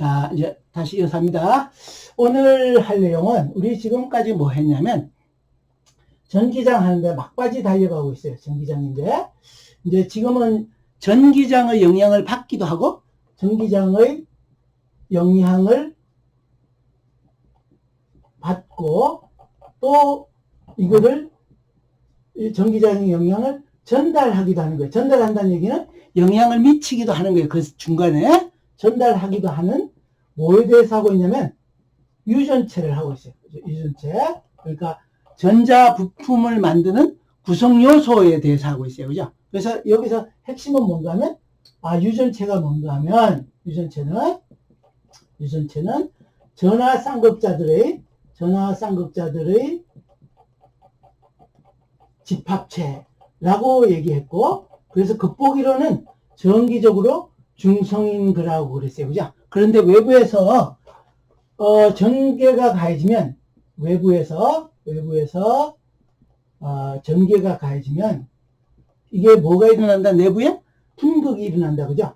자, 이제 다시 이어서 합니다. 오늘 할 내용은 우리 지금까지 뭐 했냐면 전기장 하는데 막바지 달려가고 있어요. 전기장인데 이제 지금은 전기장의 영향을 받기도 하고 전기장의 영향을 받고 또 이거를 전기장의 영향을 전달하기도 하는 거예요. 전달한다는 얘기는 영향을 미치기도 하는 거예요. 그 중간에 전달하기도 하는 뭐에 대해서 하고 있냐면 유전체를 하고 있어요. 유전체. 그러니까 전자 부품을 만드는 구성 요소에 대해서 하고 있어요. 그죠? 그래서 여기서 핵심은 뭔가 하면 유전체가 뭔가 하면 유전체는 전하 쌍극자들의 집합체라고 얘기했고, 그래서 극복이로는 정기적으로 중성인그라고 그랬어요. 그죠? 그런데 외부에서 전개가 가해지면 외부에서 전개가 가해지면 이게 뭐가 일어난다? 내부에 분극이 일어난다. 그죠?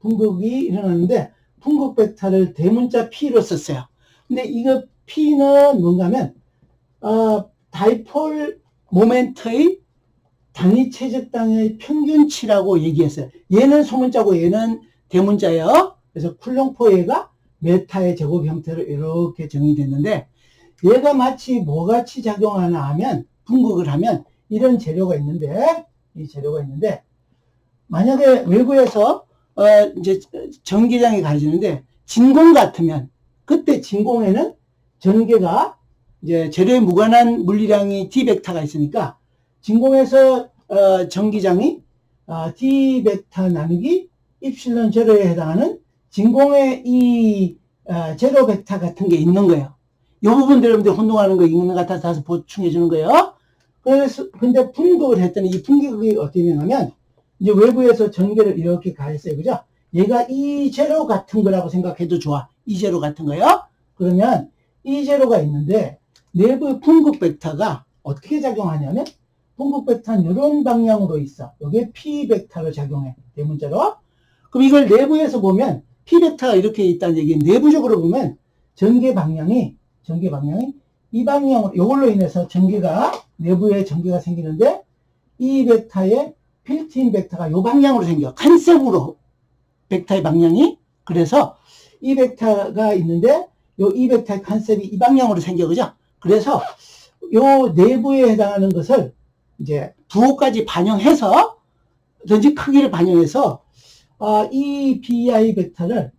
분극이 일어나는데 분극 벡터를 대문자 P로 썼어요. 근데 이거 P는 뭔가 하면 다이폴 모멘트의 단위 최적당의 평균치라고 얘기했어요. 얘는 소문자고 얘는 대문자예요. 그래서 쿨롱포 메타의 제곱 형태로 이렇게 정의됐는데, 얘가 마치 뭐같이 작용하나 하면, 분극을 하면 이런 재료가 있는데, 이 재료가 있는데, 만약에 외부에서 이제 전기장이 가해지는데 진공 같으면, 그때 진공에는 전개가 이제 재료에 무관한 물리량이 D 벡터가 있으니까 진공에서 전기장이 D 벡터 나누기 입실론 제로에 해당하는 진공의 이 제로 벡터 같은 게 있는 거예요. 이 부분들 여러분들 혼동하는 거 있는 것 같아서 다시 보충해 주는 거예요. 그래서 근데 분극을 했더니 이 분극이 어떻게 되냐면 이제 외부에서 전개를 이렇게 가했어요. 그죠? 얘가 이 제로 같은 거라고 생각해도 좋아. 이 제로 같은 거요. 그러면 이 제로가 있는데 내부의 분극 벡터가 어떻게 작용하냐면 분극 벡터는 이런 방향으로 있어. 여기에 P 벡터로 작용해. 대문자로. 그럼 이걸 내부에서 보면 P 벡터가 이렇게 있다는 얘기는 내부적으로 보면 전개 방향이 이 방향으로 이걸로 인해서 내부에 전개가 생기는데 이 벡터의 빌트인 벡터가 이 방향으로 생겨. 컨셉으로 벡터의 방향이. 그래서 이 벡터가 있는데 이 벡터의 컨셉이 이 방향으로 생겨. 그죠? 그래서 요 내부에 해당하는 것을 이제 부호까지 반영해서 전지 크기를 반영해서 이 BI 벡터를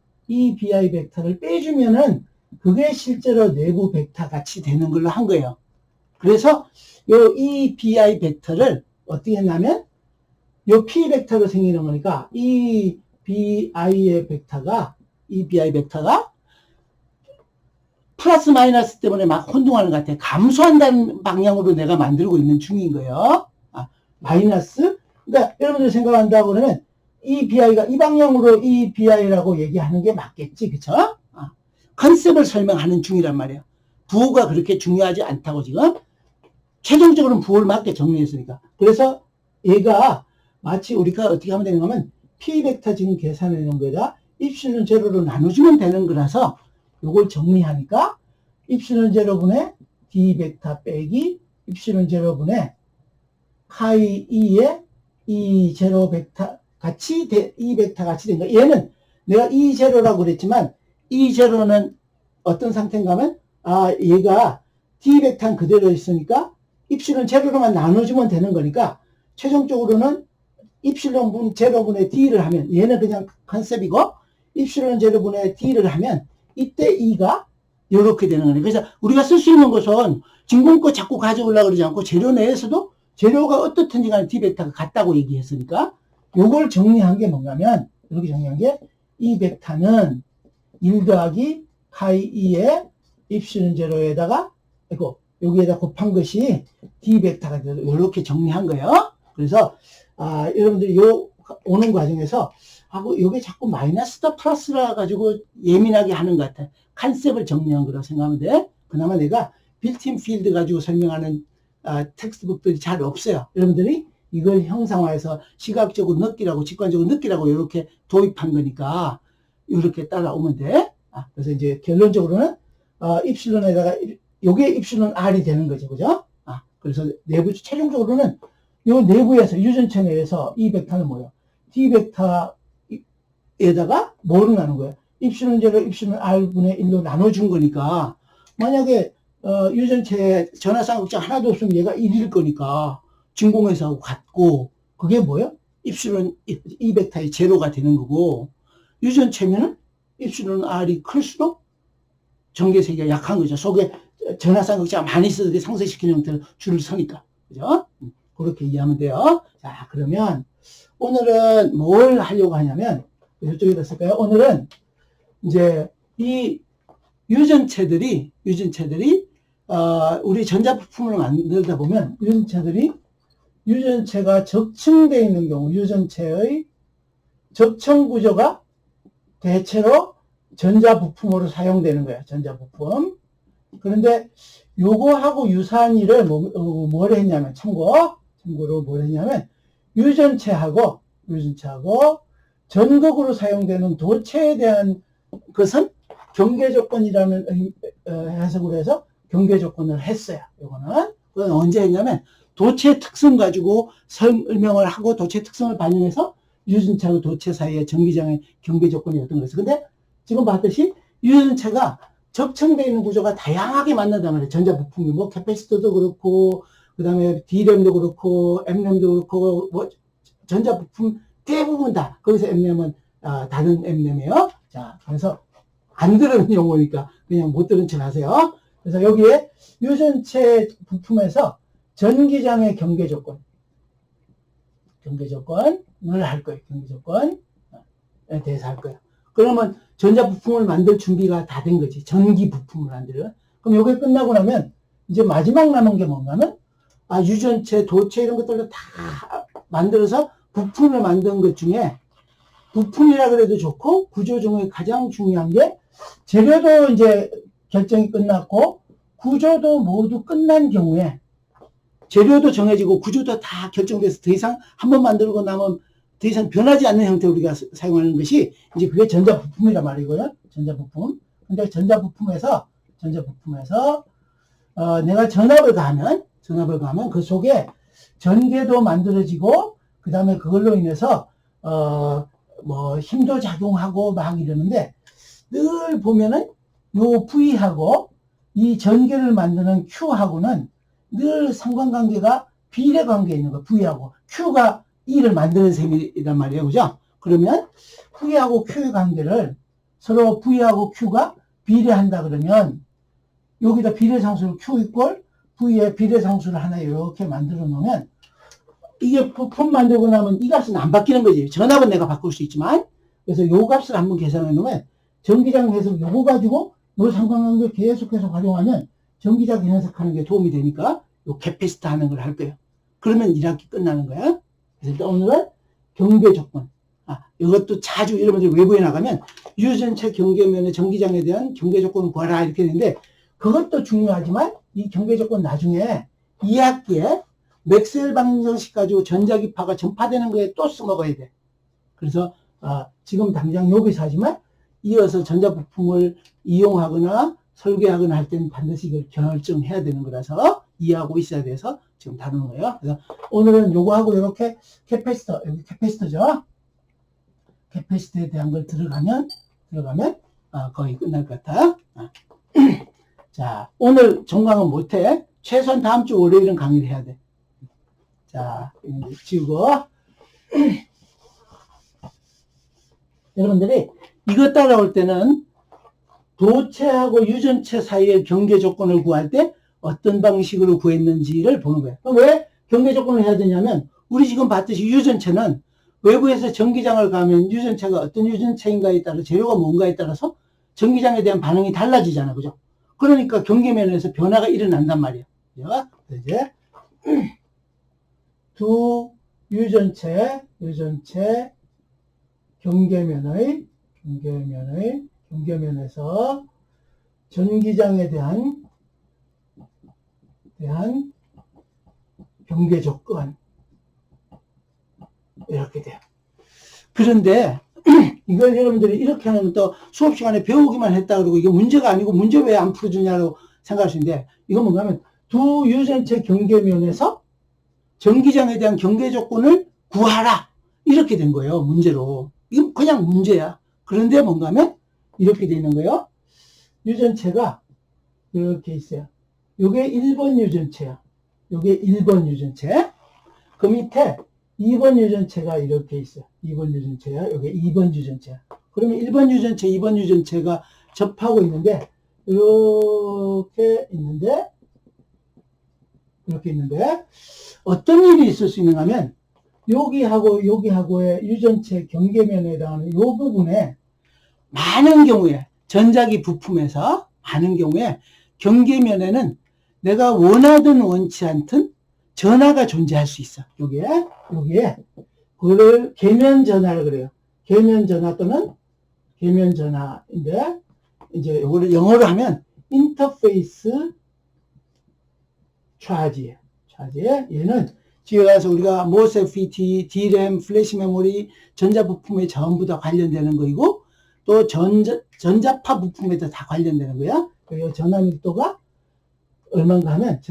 빼주면은 그게 실제로 내부 벡터 같이 되는 걸로 한 거예요. 그래서 이 BI 벡터를 어떻게 했냐면 요 P 벡터로 생기는 거니까 이 BI 벡터가 플러스 마이너스 때문에 막 혼동하는 것 같아요. 감소한다는 방향으로 내가 만들고 있는 중인 거예요. 마이너스. 그러니까 여러분들 생각한다고 그러면 이 BI가 이 방향으로 이 BI라고 얘기하는 게 맞겠지. 그쵸? 컨셉을 설명하는 중이란 말이에요. 부호가 그렇게 중요하지 않다고 지금. 최종적으로는 부호를 맞게 정리했으니까. 그래서 얘가 마치 우리가 어떻게 하면 되는가 하면 P 벡터 지금 계산해 놓은 거에다 입실론 제로로 나눠주면 되는 거라서 요걸 정리하니까 입실론 제로분의 D 벡터 빼기 입실론 제로분의 카이 2의 이 제로 벡터 같이 이 벡터 같이 된 거. 얘는 내가 이 제로라고 그랬지만 이 제로는 어떤 상태인가 하면 얘가 D 벡터는 그대로 있으니까 입실론 제로로만 나눠주면 되는 거니까 최종적으로는 입실론 제로분의 D를 하면 얘는 그냥 컨셉이고 입실론 제로분의 D를 하면 이때 2가 이렇게 되는 거예요. 그래서 우리가 쓸 수 있는 것은 진공 거 자꾸 가져오려고 그러지 않고 재료 내에서도 재료가 어떻든지 간에 D 벡터가 같다고 얘기했으니까 요걸 정리한 게 뭔가면 이렇게 정리한 게 이 벡터는 1 더하기 카이 2의 입실론 제로에다가 여기에다 곱한 것이 D 벡터가 돼서 이렇게 정리한 거예요. 그래서 여러분들이 오는 과정에서 요게 자꾸 마이너스다 플러스라 가지고 예민하게 하는 것 같아요. 컨셉을 정리한 거라고 생각하면 돼. 그나마 내가 빌트인 필드 가지고 설명하는 텍스트북들이 잘 없어요. 여러분들이 이걸 형상화해서 시각적으로 느끼라고 직관적으로 느끼라고 이렇게 도입한 거니까 이렇게 따라오면 돼. 그래서 이제 결론적으로는 입실론에다가 요게 입실론 R이 되는 거죠, 그죠? 그래서 내부 최종적으로는 요 내부에서 유전체 내에서 이 벡터는 뭐예요? D 벡터에다가 뭐로 나눈 거예요? 입실론 제로 입실론 R분의 1로 나눠준 거니까 만약에 유전체에 전하쌍극장 하나도 없으면 얘가 1일 거니까 진공회사하고 같고 그게 뭐예요? 입실론 이 벡터의 제로가 되는 거고 유전체면은 입실론 R이 클수록 전개세기가 약한 거죠. 속에 전하쌍극자가 많이 있어도 상쇄시키는 형태로 줄을 서니까. 그죠? 그렇게 이해하면 돼요. 자, 그러면 오늘은 뭘 하려고 하냐면, 이쪽에다 쓸까요? 오늘은 이제 이 유전체들이, 우리 전자부품을 만들다 보면, 유전체가 적층되어 있는 경우, 유전체의 적층 구조가 대체로 전자부품으로 사용되는 거예요. 전자부품. 그런데 요거하고 유사한 일을 뭘 했냐면 참고로 뭘 했냐면 유전체하고 전극으로 사용되는 도체에 대한 것은 경계조건이라는 해석으로 해서 경계조건을 했어요. 그건 언제 했냐면 도체 특성 가지고 설명을 하고 도체 특성을 반영해서 유전체하고 도체 사이의 전기장의 경계조건이었던 거였어요. 근데 지금 봤듯이 유전체가 적층되어 있는 구조가 다양하게 만난단 말이에요. 전자부품이 뭐 캐패시터도 그렇고 그 다음에 D램도 그렇고 M램도 그렇고 뭐 전자부품 대부분 다 거기서 M램은 다른 M램이에요. 자, 그래서 안 들은 용어니까 그냥 못 들은 척 하세요. 그래서 여기에 유전체 부품에서 전기장의 경계조건을 할 거예요. 경계조건에 대해서 할 거예요. 그러면 전자부품을 만들 준비가 다 된 거지. 전기 부품을 만들어. 그럼 요게 끝나고 나면 이제 마지막 남은 게 뭔가면 유전체, 도체 이런 것들을 다 만들어서 부품을 만든 것 중에 부품이라 그래도 좋고 구조 중에 가장 중요한 게 재료도 이제 결정이 끝났고 구조도 모두 끝난 경우에 재료도 정해지고 구조도 다 결정돼서 더 이상 한번 만들고 나면 더 이상 변하지 않는 형태 우리가 사용하는 것이 이제 그게 전자부품이란 말이고요. 전자부품. 근데 전자부품에서 내가 전압을 가하면 그 속에 전개도 만들어지고 그 다음에 그걸로 인해서 뭐 힘도 작용하고 막 이러는데 늘 보면은 요 V하고 이 전개를 만드는 Q하고는 늘 상관관계가 비례관계에 있는 거예요. V하고 Q가 E를 만드는 셈이란 말이에요. 그죠? 그러면 V하고 Q의 관계를 서로 V하고 Q가 비례한다 그러면 여기다 비례상수를 Q 이꼴 V의 비례상수를 하나 이렇게 만들어 놓으면 이게 부품 만들고 나면 이 값은 안 바뀌는 거지. 전압은 내가 바꿀 수 있지만 그래서 요 값을 한번 계산해 놓으면 전기장 해석 요거 가지고 요 상관관계 계속해서 활용하면 전기장 해석하는 게 도움이 되니까 요 캐패시터 하는 걸 할 거예요. 그러면 1학기 끝나는 거야. 그래서 일단 오늘은 경계조건. 이것도 자주 여러분들 외부에 나가면 유전체 경계면의 전기장에 대한 경계조건을 구하라 이렇게 되는데 그것도 중요하지만 이 경계조건 나중에 2학기에 맥스웰 방정식 가지고 전자기파가 전파되는 거에 또 써먹어야 돼. 그래서 지금 당장 여기서 하지만 이어서 전자부품을 이용하거나 설계하거나 할 때는 반드시 이걸 결정해야 되는 거라서 이해하고 있어야 돼서 지금 다루는 거예요. 그래서 오늘은 요거하고 이렇게 캐패시터, 여기 캐패시터죠. 캐패시터에 대한 걸 들어가면 거의 끝날 것 같아. 자, 오늘 종강은 못해. 최소한 다음 주 월요일은 강의를 해야 돼. 자, 지우고. 여러분들이 이거 따라올 때는 도체하고 유전체 사이의 경계 조건을 구할 때 어떤 방식으로 구했는지를 보는 거예요. 왜 경계 조건을 해야 되냐면 우리 지금 봤듯이 유전체는 외부에서 전기장을 가면 유전체가 어떤 유전체인가에 따라 재료가 뭔가에 따라서 전기장에 대한 반응이 달라지잖아. 그죠? 그러니까 경계면에서 변화가 일어난단 말이에요. 이제 두 유전체 경계면에서 전기장에 대한 경계 조건 이렇게 돼요. 그런데 이걸 여러분들이 이렇게 하는 또 수업 시간에 배우기만 했다 그러고 이게 문제가 아니고 문제 왜 안 풀어주냐고 생각할 수 있는데, 이건 뭔가 하면 두 유전체 경계면에서 전기장에 대한 경계 조건을 구하라, 이렇게 된 거예요, 문제로. 이건 그냥 문제야. 그런데 뭔가 하면 이렇게 돼 있는 거예요. 유전체가 이렇게 있어요. 요게 1번 유전체야. 요게 1번 유전체. 그 밑에 2번 유전체가 이렇게 있어요. 2번 유전체야. 요게 2번 유전체야. 그러면 1번 유전체, 2번 유전체가 접하고 있는데, 이렇게 있는데, 어떤 일이 있을 수 있는가 하면, 여기하고의 유전체 경계면에 해당하는 요 부분에 많은 경우에, 전자기 부품에서 많은 경우에 경계면에는 내가 원하든 원치 않든 전하가 존재할 수 있어. 여기에 그걸 계면전하를 그래요. 계면전하 또는 계면전하인데, 이제 이거를 영어로 하면 인터페이스 차지예요. 얘는 뒤에 가서 우리가 모스페트, DRAM, 플래시 메모리, 전자 부품에 전부 다 관련되는 거이고, 또 전자파 부품에도 다 관련되는 거야. 그리고 전하 밀도가 얼마인가 하면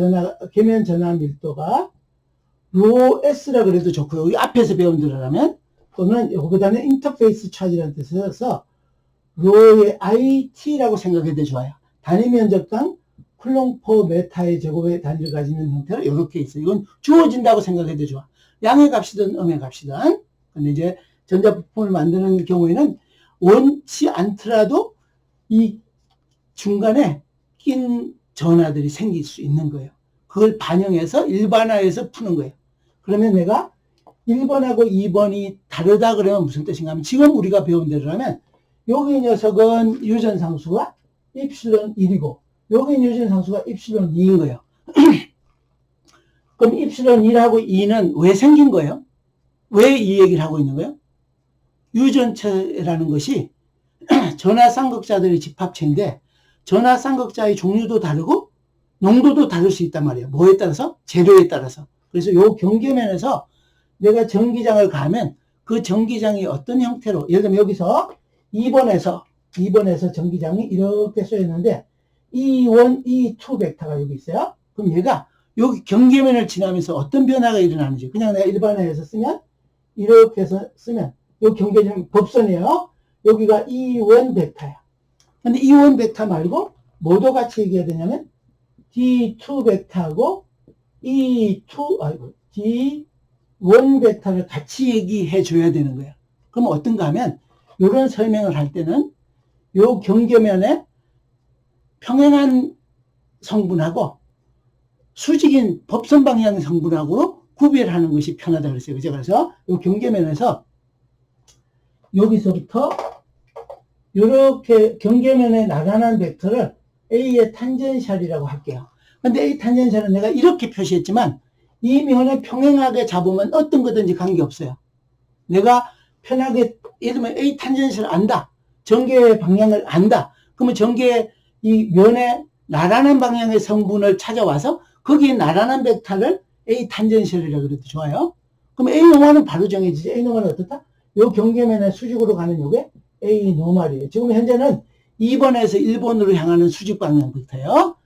계면 전하 밀도가 로 S라 그래도 좋고요. 여기 앞에서 배운 대로라면, 또는 여기보다는 인터페이스 차지라는 뜻에서 로의 IT라고 생각해도 좋아요. 단위 면적당 쿨롱/포 메타의 제곱의 단위를 가지는 형태로 이렇게 있어요. 이건 주어진다고 생각해도 좋아. 양의 값이든 음의 값이든. 근데 이제 전자부품을 만드는 경우에는 원치 않더라도 이 중간에 낀 전하들이 생길 수 있는 거예요. 그걸 반영해서 일반화해서 푸는 거예요. 그러면 내가 1번하고 2번이 다르다 그러면 무슨 뜻인가 하면, 지금 우리가 배운 대로라면 여기 녀석은 유전상수가 입실론 1이고 여기 유전상수가 입실론 2인 거예요. 그럼 입실론 1하고 2는 왜 생긴 거예요? 왜 이 얘기를 하고 있는 거예요? 유전체라는 것이 전하 쌍극자들의 집합체인데, 전하 쌍극자의 종류도 다르고 농도도 다를 수 있단 말이에요. 뭐에 따라서? 재료에 따라서. 그래서 요 경계면에서 내가 전기장을 가면 그 전기장이 어떤 형태로, 예를 들면 여기서 2번에서 전기장이 이렇게 쏘였는데 E1, E2 벡터가 여기 있어요. 그럼 얘가 여기 경계면을 지나면서 어떤 변화가 일어나는지, 그냥 내가 일반화해서 쓰면, 이렇게 해서 쓰면 이 경계장 법선이에요. 여기가 E1 벡터야. 근데 E1 벡터 말고 뭐도 같이 얘기해야 되냐면 D2 벡터하고 D1 벡터를 같이 얘기해 줘야 되는 거예요. 그럼 어떤가 하면, 이런 설명을 할 때는 요 경계면에 평행한 성분하고 수직인 법선 방향 성분하고 구별하는 것이 편하다 그랬어요. 그죠? 그래서 요 경계면에서 여기서부터 이렇게 경계면에 나타난 벡터를 A의 탄젠셜이라고 할게요. 근데 A 탄젠셜은 내가 이렇게 표시했지만 이 면에 평행하게 잡으면 어떤 거든지 관계없어요. 내가 편하게, 예를 들면 A 탄젠셜을 안다. 전개의 방향을 안다. 그러면 전개의 이 면에 나란한 방향의 성분을 찾아와서 거기에 나란한 벡터를 A 탄젠셜이라고 그래도 좋아요. 그럼 A 노멀은 바로 정해지지. A 노멀은 어떻다? 요 경계면에 수직으로 가는 요게 A 노멀이에요. 지금 현재는 2번에서 1번으로 향하는 수직 방향 벡터예요.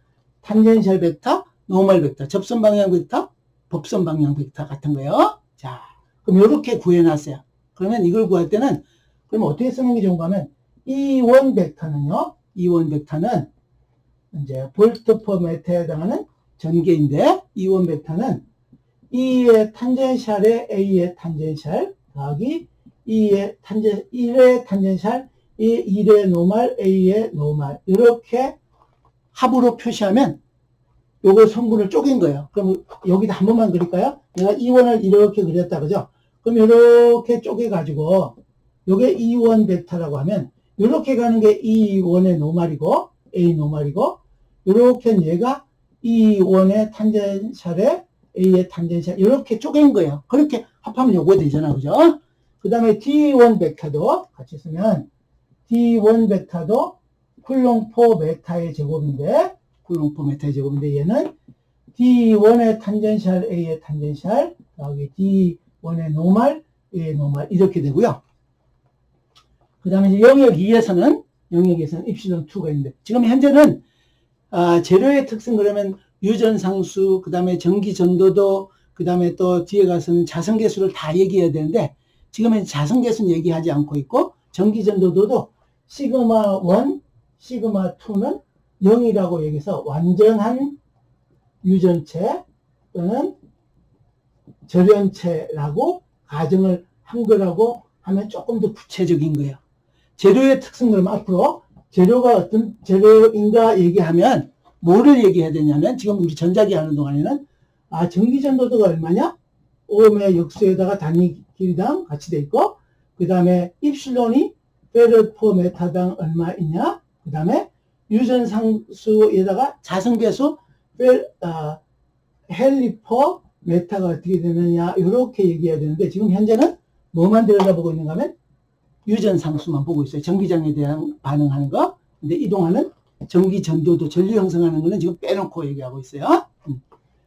탄젠셜 벡터, 노멀 벡터, 접선 방향 벡터, 법선 방향 벡터 같은 거예요. 자, 그럼 이렇게 구해놨어요. 그러면 이걸 구할 때는, 그러면 어떻게 쓰는 게 좋은가 하면, E1 벡터는요, E1 벡터는 이제 볼트/포 메타에 해당하는 전개인데, E1 벡터는 E의 탄젠셜에 A의 탄젠셜 더하기 1의 탄젠셜, 1의 노멀, A의 노멀, 이렇게 합으로 표시하면 요거 성분을 쪼갠 거예요. 그럼 여기다 한 번만 그릴까요? 내가 E1을 이렇게 그렸다, 그죠? 그럼 이렇게 쪼개가지고 요게 E1 벡터라고 하면, 이렇게 가는 게 E1의 노멀이고 A 노멀이고, 이렇게 얘가 E1의 탄젠셜에 A의 탄젠셜, 이렇게 쪼갠 거예요. 그렇게 합하면 요거 되잖아, 그죠? 그 다음에 D1 벡터도 같이 쓰면, D1 벡터도 쿨롱/포 메타의 제곱인데, 얘는 D1의 탄젠셜 A의 탄젠셜 더하기 D1의 노멀 A의 노멀, 이렇게 되고요. 그 다음에 영역 2에서는 입실론 2가 있는데, 지금 현재는, 재료의 특성 그러면 유전상수, 그 다음에 전기전도도, 그 다음에 또 뒤에 가서는 자성계수를 다 얘기해야 되는데, 지금은 자성계수는 얘기하지 않고 있고, 전기전도도도 시그마 1, 시그마 2는 0이라고 얘기해서 완전한 유전체 또는 절연체라고 가정을 한 거라고 하면 조금 더 구체적인 거예요. 재료의 특성 그러면 앞으로 재료가 어떤 재료인가 얘기하면 뭐를 얘기해야 되냐면, 지금 우리 전자기 하는 동안에는 전기전도도가 얼마냐? 오음의 역수에다가 단위 길이당 같이 돼 있고, 그 다음에 입실론이 페르 퍼 메타당 얼마 있냐? 그 다음에 유전상수에다가 자성계수 헬리 퍼 메타가 어떻게 되느냐, 이렇게 얘기해야 되는데, 지금 현재는 뭐만 들여다보고 있는가 하면 유전상수만 보고 있어요. 전기장에 대한 반응하는 거. 근데 이동하는 전기전도도, 전류 형성하는 거는 지금 빼놓고 얘기하고 있어요.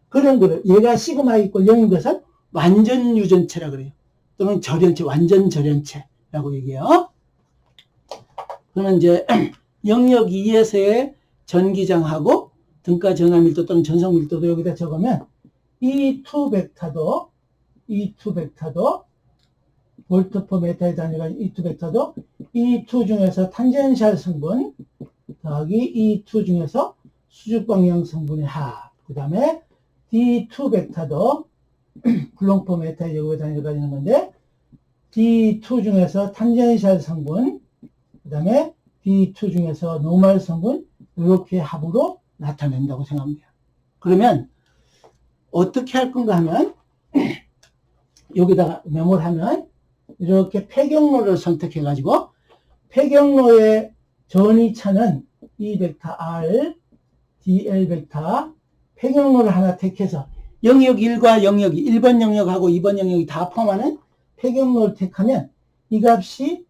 그런 거를, 얘가 시그마 이꼴 0인 것은 완전 유전체라 그래요. 또는 절연체, 완전 절연체라고 얘기해요. 그러면 이제 영역 2에서의 전기장하고 등가 전하밀도 또는 전성밀도도 여기다 적으면 E2 벡터도 볼트 퍼 메타의 단위가 E2 벡터도 E2 중에서 탄젠셜 성분 더하기 E2 중에서 수직 방향 성분의 합, 그 다음에 D2 벡터도 쿨롱 퍼 메타의 제곱의 단위를 가지는 건데, D2 중에서 탄젠셜 성분, 그 다음에 D2 중에서 노멀 성분, 이렇게 합으로 나타낸다고 생각합니다. 그러면 어떻게 할 건가 하면 여기다가 메모를 하면 이렇게 폐경로를 선택해 가지고 폐경로의 전이차는 E 벡터 R, DL 벡터 폐경로를 하나 택해서 영역 1과 영역 2, 1번 영역하고 2번 영역이 다 포함하는 폐경로를 택하면 이 값이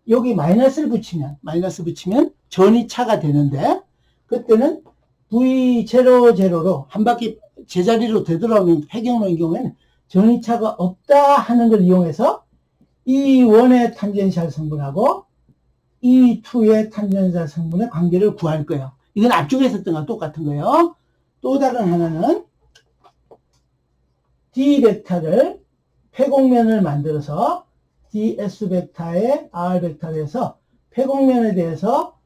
여기 마이너스를 붙이면 전이차가 되는데, 그때는 V00로 한 바퀴 제자리로 되돌아오는 폐경로인 경우에는 전이차가 없다 하는 걸 이용해서 E1의 탄젠셜 성분하고 E2의 탄젠셜 성분의 관계를 구할 거예요. 이건 앞쪽에 있었던 거랑 똑같은 거예요. 또 다른 하나는 D 벡터를 폐곡면을 만들어서 DS 벡터에 R 벡터를 해서 폐곡면에 대해서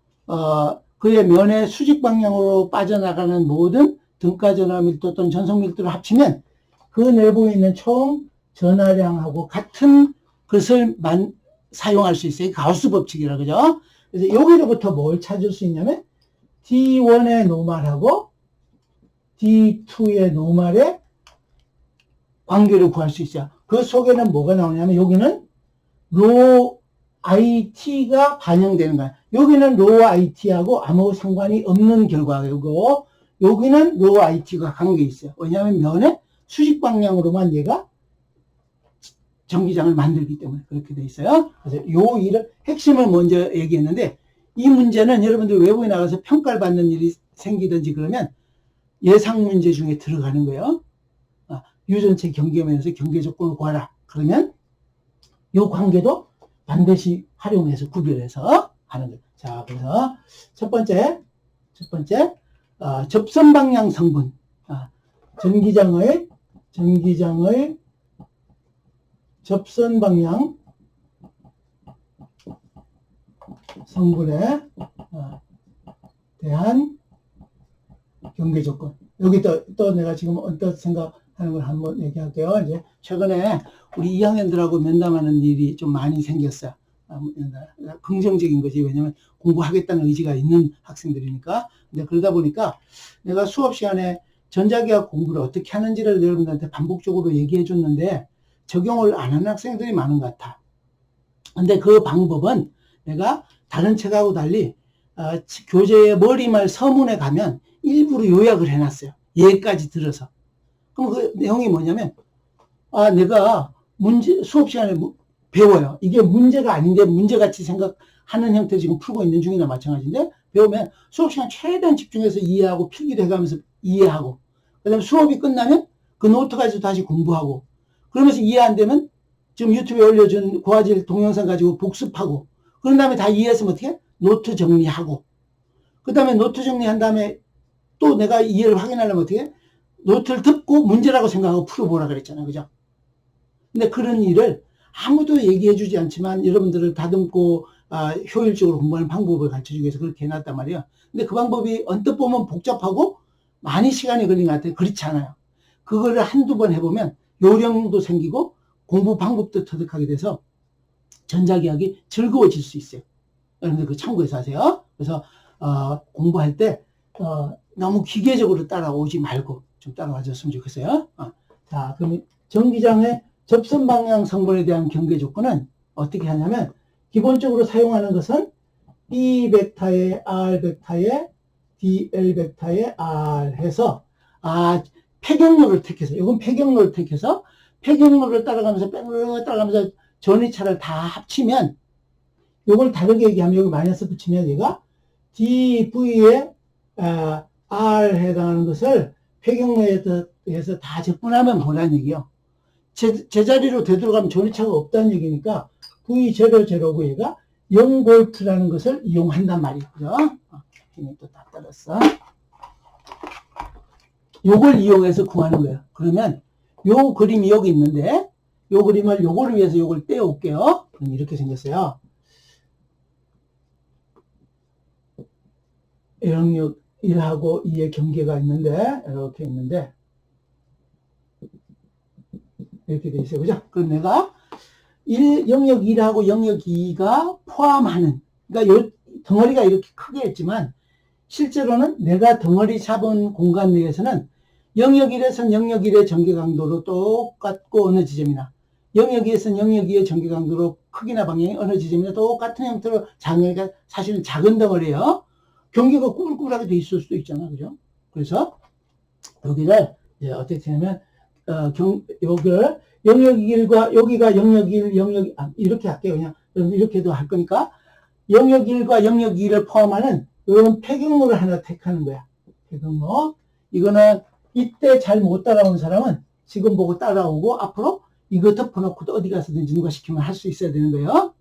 그의 면의 수직 방향으로 빠져나가는 모든 등가 전하 밀도 또는 전속 밀도를 합치면 그 내부에 있는 총 전하량하고 같은 것을 사용할 수 있어요. 가우스 법칙이라 그죠? 그래서 여기로부터 뭘 찾을 수 있냐면 D1의 노멀하고 D2의 노멀의 관계를 구할 수 있어요. 그 속에는 뭐가 나오냐면 여기는 로 IT가 반영되는 거야. 여기는 로 IT하고 아무 상관이 없는 결과이고, 여기는 로 IT가 관계 있어요. 왜냐하면 면의 수직 방향으로만 얘가 전기장을 만들기 때문에 그렇게 돼 있어요. 그래서 요 일을 핵심을 먼저 얘기했는데, 이 문제는 여러분들 외부에 나가서 평가를 받는 일이 생기든지 그러면 예상 문제 중에 들어가는 거예요. 유전체 경계면에서 경계 조건을 구하라. 그러면 요 관계도 반드시 활용해서 구별해서 하는 거예요. 자, 그래서 첫 번째 접선 방향 성분, 전기장의 접선 방향 성분에 대한 경계 조건. 여기 또 내가 지금 언뜻 생각하는 걸 한번 얘기할게요. 이제 최근에 우리 2학년들하고 면담하는 일이 좀 많이 생겼어요. 긍정적인 거지. 왜냐면 공부하겠다는 의지가 있는 학생들이니까. 근데 그러다 보니까 내가 수업 시간에 전자기학 공부를 어떻게 하는지를 여러분들한테 반복적으로 얘기해 줬는데 적용을 안 하는 학생들이 많은 것 같아. 근데 그 방법은 내가 다른 책하고 달리 교재의 머리말 서문에 가면 일부러 요약을 해놨어요. 얘까지 들어서. 그럼 그 내용이 뭐냐면, 내가 수업 시간에 배워요. 이게 문제가 아닌데 문제같이 생각하는 형태 지금 풀고 있는 중이나 마찬가지인데, 배우면 수업 시간 최대한 집중해서 이해하고 필기도 해가면서 이해하고, 그 다음에 수업이 끝나면 그 노트 가지고 다시 공부하고, 그러면서 이해 안 되면 지금 유튜브에 올려준 고화질 동영상 가지고 복습하고, 그런 다음에 다 이해했으면 어떻게? 노트 정리하고. 그 다음에 노트 정리한 다음에 또 내가 이해를 확인하려면 어떻게? 노트를 듣고 문제라고 생각하고 풀어보라 그랬잖아요. 그죠? 근데 그런 일을 아무도 얘기해 주지 않지만 여러분들을 다듬고 효율적으로 공부하는 방법을 가르쳐 주기 위해서 그렇게 해놨단 말이에요. 근데 그 방법이 언뜻 보면 복잡하고 많이 시간이 걸린 것 같아요. 그렇지 않아요. 그거를 한두 번 해보면 요령도 생기고 공부 방법도 터득하게 돼서 전자기하기 즐거워질 수 있어요. 여러분들 그 참고해서 하세요. 그래서 공부할 때 너무 기계적으로 따라오지 말고 좀 따라와 줬으면 좋겠어요. 자, 그럼 전기장의 접선 방향 성분에 대한 경계 조건은 어떻게 하냐면 기본적으로 사용하는 것은 E 벡터에 R 벡터에 DL 벡터에 R 해서 폐경로를 택해서 이건 폐경로를 택해서 폐경로를 따라가면서 뺑으로 따라가면서 전위차를 다 합치면 이걸 다르게 얘기하면 여기 마이너스 붙이면 얘가 DV에 R 해당하는 것을 폐경로에 대해서 다 적분하면 뭐라는 얘기예요. 제자리로 되돌아가면 전위차가 없다는 얘기니까 V00고 얘가 0V라는 것을 이용한단 말이고요. 힘이 또 다 떨었어. 요걸 이용해서 구하는 거예요. 그러면 요 그림이 여기 있는데 요 그림을 요거를 위해서 요걸 떼어올게요. 이렇게 생겼어요. 영역 1하고 2의 경계가 있는데 이렇게 있는데 이렇게 돼 있어요. 그죠? 그럼 내가 영역 1하고 영역 2가 포함하는, 그러니까 요 덩어리가 이렇게 크게 했지만 실제로는 내가 덩어리 잡은 공간 내에서는 영역 1에서는 영역 1의 전개 강도로 똑같고 어느 지점이나 영역 2에서는 영역 2의 전개 강도로 크기나 방향이 어느 지점이나 똑같은 형태로 장애가 사실은 작은 덩어리예요. 경계가 꾸불꾸불하게 돼 있을 수도 있잖아. 그죠? 그래서 여기를 이제 어떻게 되냐면 여기를 영역 1과 여기가 영역 1, 이렇게 할게요. 그냥 이렇게도 할 거니까 영역 1과 영역 2를 포함하는 이런 폐경로를 하나 택하는 거야. 폐경로. 이거는 이때 잘 못 따라온 사람은 지금 보고 따라오고 앞으로 이거 덮어놓고 또 어디 가서든지 누가 시키면 할 수 있어야 되는 거예요.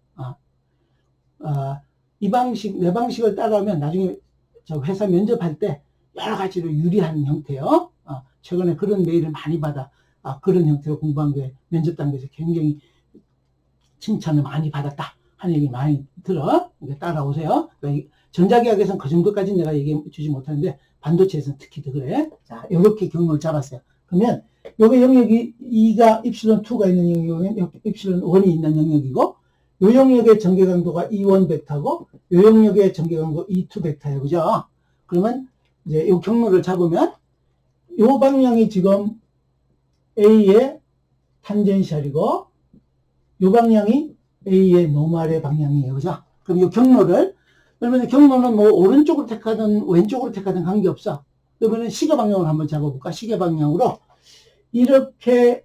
이 방식, 내 방식을 따라오면 나중에 저 회사 면접할 때 여러 가지로 유리한 형태요. 최근에 그런 메일을 많이 받아. 그런 형태로 공부한 게 면접 단계에서 굉장히 칭찬을 많이 받았다 하는 얘기 많이 들어. 따라오세요. 전자기학에서는 그 정도까지는 내가 얘기해 주지 못하는데 반도체에서는 특히 더 그래. 자, 이렇게 경로를 잡았어요. 그러면 여기 영역이 2가 입실론2가 있는 영역은 입실론1이 있는 영역이고 요 영역의 전개 강도가 E1 벡터고 요 영역의 전개 강도 E2 벡터예요. 그죠? 그러면 이제 이 경로를 잡으면 요 방향이 지금 A의 탄젠셜이고 요 방향이 A의 노멀의 방향이에요. 그죠? 그럼 이 경로를, 그러면 경로는 뭐 오른쪽으로 택하든 왼쪽으로 택하든 관계없어. 그러면 시계 방향으로 한번 잡아볼까? 시계 방향으로 이렇게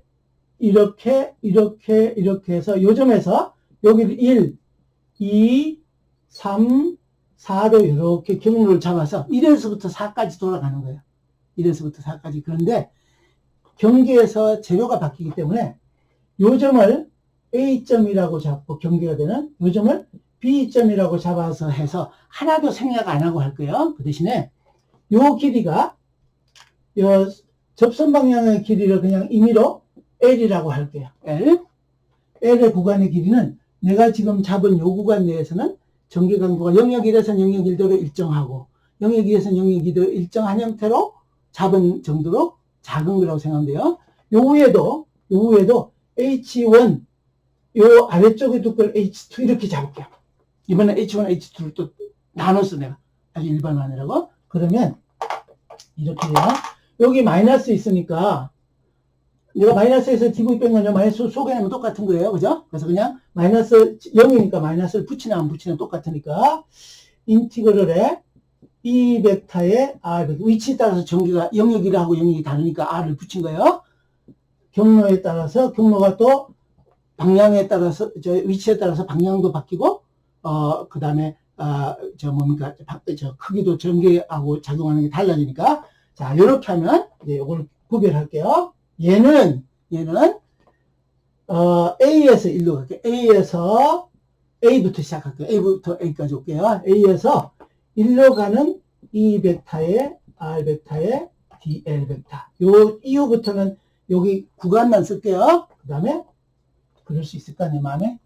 해서 요 점에서 여기를 1, 2, 3, 4로 이렇게 경로를 잡아서 1에서부터 4까지 돌아가는 거예요. 1에서부터 4까지. 그런데 경계에서 재료가 바뀌기 때문에 요 점을 A점이라고 잡고 경계가 되는 요 점을 B점이라고 잡아서 해서 하나도 생략 안 하고 할 거예요. 그 대신에 요 길이가 요 접선 방향의 길이를 그냥 임의로 L이라고 할게요. L의 구간의 길이는 내가 지금 잡은 요 구간 내에서는 전개 강도가 영역 1에서는 영역 1도로 일정하고 영역 2에서는 영역 2도로 일정한 형태로 잡은 정도로 작은 거라고 생각하면 돼요. 요 위에도 H1 요 아래쪽에 두걸 H2 이렇게 잡을게요. 이번에 H1, H2를 또 나눴어 내가. 아주 일반화하느라고. 그러면 이렇게 돼요. 여기 마이너스 있으니까 내가 마이너스에서 DV 뺀 건요 마이너스 속에내면 똑같은 거예요. 그죠? 그래서 그냥 마이너스 0이니까 마이너스를 붙이나 안 붙이나 똑같으니까 인티그럴에 E 벡터에 R 위치에 따라서 전기가 영역 1하고 영역이 다르니까 R을 붙인 거예요. 경로에 따라서 경로가 또 방향에 따라서 위치에 따라서 방향도 바뀌고 그 다음에 크기도 전개하고 작용하는 게 달라지니까 자 이렇게 하면 이제 이걸 구별할게요. 얘는 A에서 1로 갈게요. A에서 A부터 시작할게요. A부터 A까지 올게요. A에서 1로 가는 E 벡터의 R 벡터의 DL 벡터. 요 이후부터는 여기 구간만 쓸게요. 그 다음에 그럴 수 있을까 내 마음에.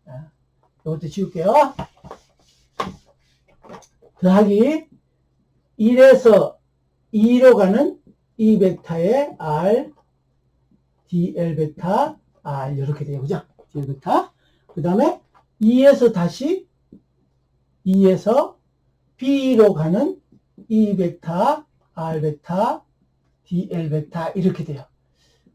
이것도 지울게요. 더하기 1에서 2로 가는 E 벡터의 R DL 벡터 R 이렇게 돼요. 그죠? DL 벡터. 그 다음에 2에서 다시 2에서 B로 가는 E 벡터 R 벡터 DL 벡터 이렇게 돼요.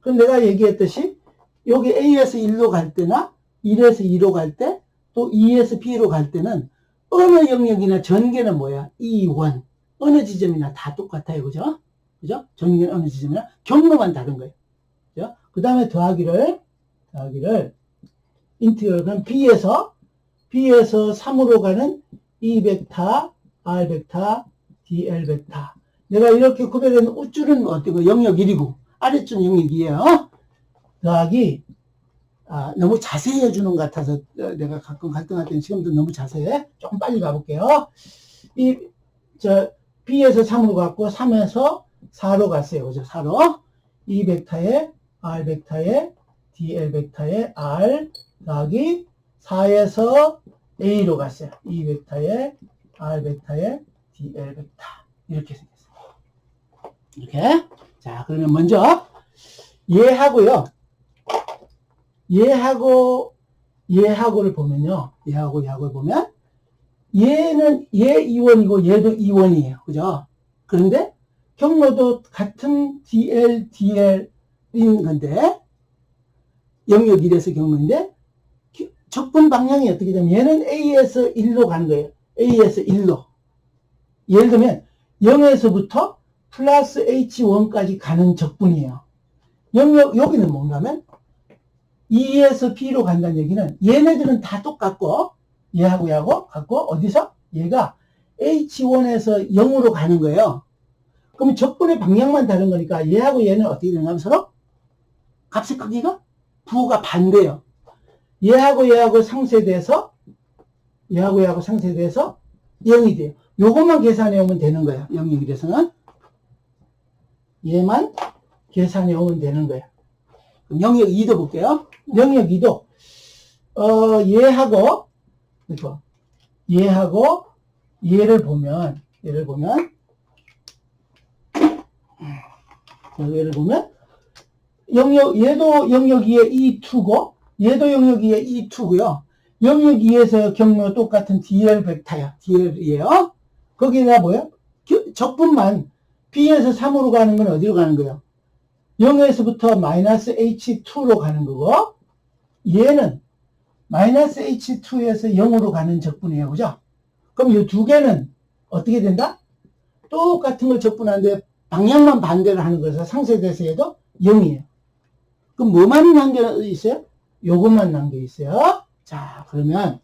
그럼 내가 얘기했듯이 여기 A에서 1로 갈 때나 1에서 2로 갈 때 또 2에서 B로 갈 때는 어느 영역이나 전개는 뭐야? E1 어느 지점이나 다 똑같아요. 그죠? 그죠? 전개는 어느 지점이나 경로만 다른 거예요. 그죠? 그 다음에 더하기를 인티그럴 그럼 B에서 3으로 가는 E 벡터 R 벡터 DL 벡터 내가 이렇게 구별된 우줄은 어떻게 영역 1이고 아래줄은 영역 2예요. 더하기 너무 자세히 해주는 것 같아서 내가 가끔 갈등할 때는 지금도 너무 자세해. 조금 빨리 가볼게요. B에서 3으로 갔고 3에서 4로 갔어요. 그죠? 4로 E 벡터에 R 벡터에 DL 벡터에 R 더하기 4에서 A로 갔어요. E 벡터에 R 벡터에 DL 벡터 이렇게 생겼어요. 이렇게. 자, 그러면 먼저 얘하고요. 얘하고를 보면요. 얘하고를 보면 얘는 얘 E1이고 얘도 E1이에요. 그죠? 그런데 경로도 같은 DL인 건데 영역 1에서 경로인데 적분 방향이 어떻게 되면 얘는 A에서 1로 가는 거예요. A에서 1로. 예를 들면 0에서부터 플러스 H1까지 가는 적분이에요. 여기는 뭔가 하면 2에서 B로 간다는 얘기는 얘네들은 다 똑같고 얘하고 얘하고 같고 어디서? 얘가 H1에서 0으로 가는 거예요. 그럼 적분의 방향만 다른 거니까 얘하고 얘는 어떻게 되냐면 서로 값의 크기가 부호가 반대예요. 얘하고 상쇄돼서 0이 돼요. 요것만 계산해 오면 되는 거예요. 영역 1에서는 얘만 계산해 오면 되는 거예요. 그럼 영역 2도 볼게요. 영역 2도 얘하고 얘를 보면 얘도 영역 2의 E2고 얘도 영역 2의 E2고요. 영역 2에서 경로 똑같은 DL 벡터야. DL이에요. 거기다 뭐야? 적분만 B에서 3으로 가는 건 어디로 가는 거예요? 0에서부터 마이너스 H2로 가는 거고 얘는 마이너스 H2에서 0으로 가는 적분이에요. 그죠? 그럼 이 두 개는 어떻게 된다? 똑같은 걸 적분하는데 방향만 반대를 하는 거라서 상쇄돼서 얘도 0이에요. 그럼 뭐만 남겨 있어요? 요것만 남겨 있어요. 자, 그러면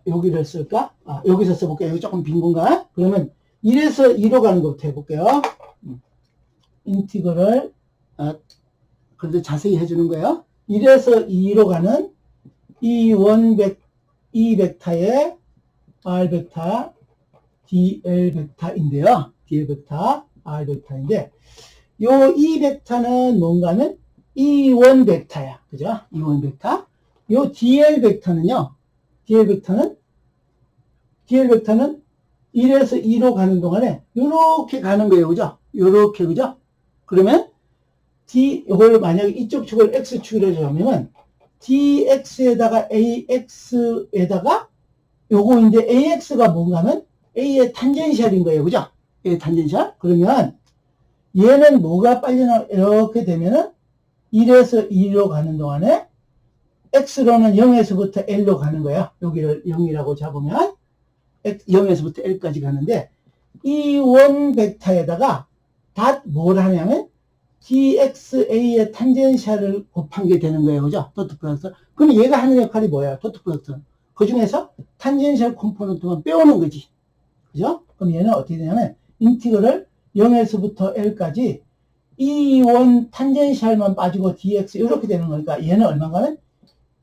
여기를 쓸까? 여기서 써볼게요. 여기 조금 빈 공간. 그러면 1에서 2로 가는 것부터 해볼게요. 인티그럴 그래도 자세히 해주는 거예요. 1에서 2로 가는 E 벡터의 R 벡터 DL 벡터인데요. DL 벡터 R 벡터인데 요 E 벡터는 뭔가는 E1 벡터야. 그죠? E1 벡터. 요 DL 벡터는요. DL 벡터는 1에서 2로 가는 동안에 요렇게 가는 거예요. 그죠? 요렇게 그죠? 그러면 요걸 만약에 이쪽 축을 X축이라고 하면 DX에다가 AX에다가 요거 이제 AX가 뭔가 하면 A의 탄젠셜인 거예요. 그죠? A의 탄젠셜. 그러면 얘는 뭐가 빨리 이렇게 되면은 1에서 2로 가는 동안에 X로는 0에서부터 L로 가는 거야. 여기를 0이라고 잡으면 0에서부터 L까지 가는데 E1 벡터에다가 뭘 하냐면 DXA의 탄젠셜을 곱한 게 되는 거예요. 그죠? 도트 프로덕트. 그럼 얘가 하는 역할이 뭐예요? 도트 프로덕트. 그 중에서 탄젠셜 컴포넌트만 빼오는 거지. 그죠? 그럼 얘는 어떻게 되냐면 인티그럴 0에서부터 L까지 E1 탄젠셜만 빠지고 DX 이렇게 되는 거니까 얘는 얼마인가 하면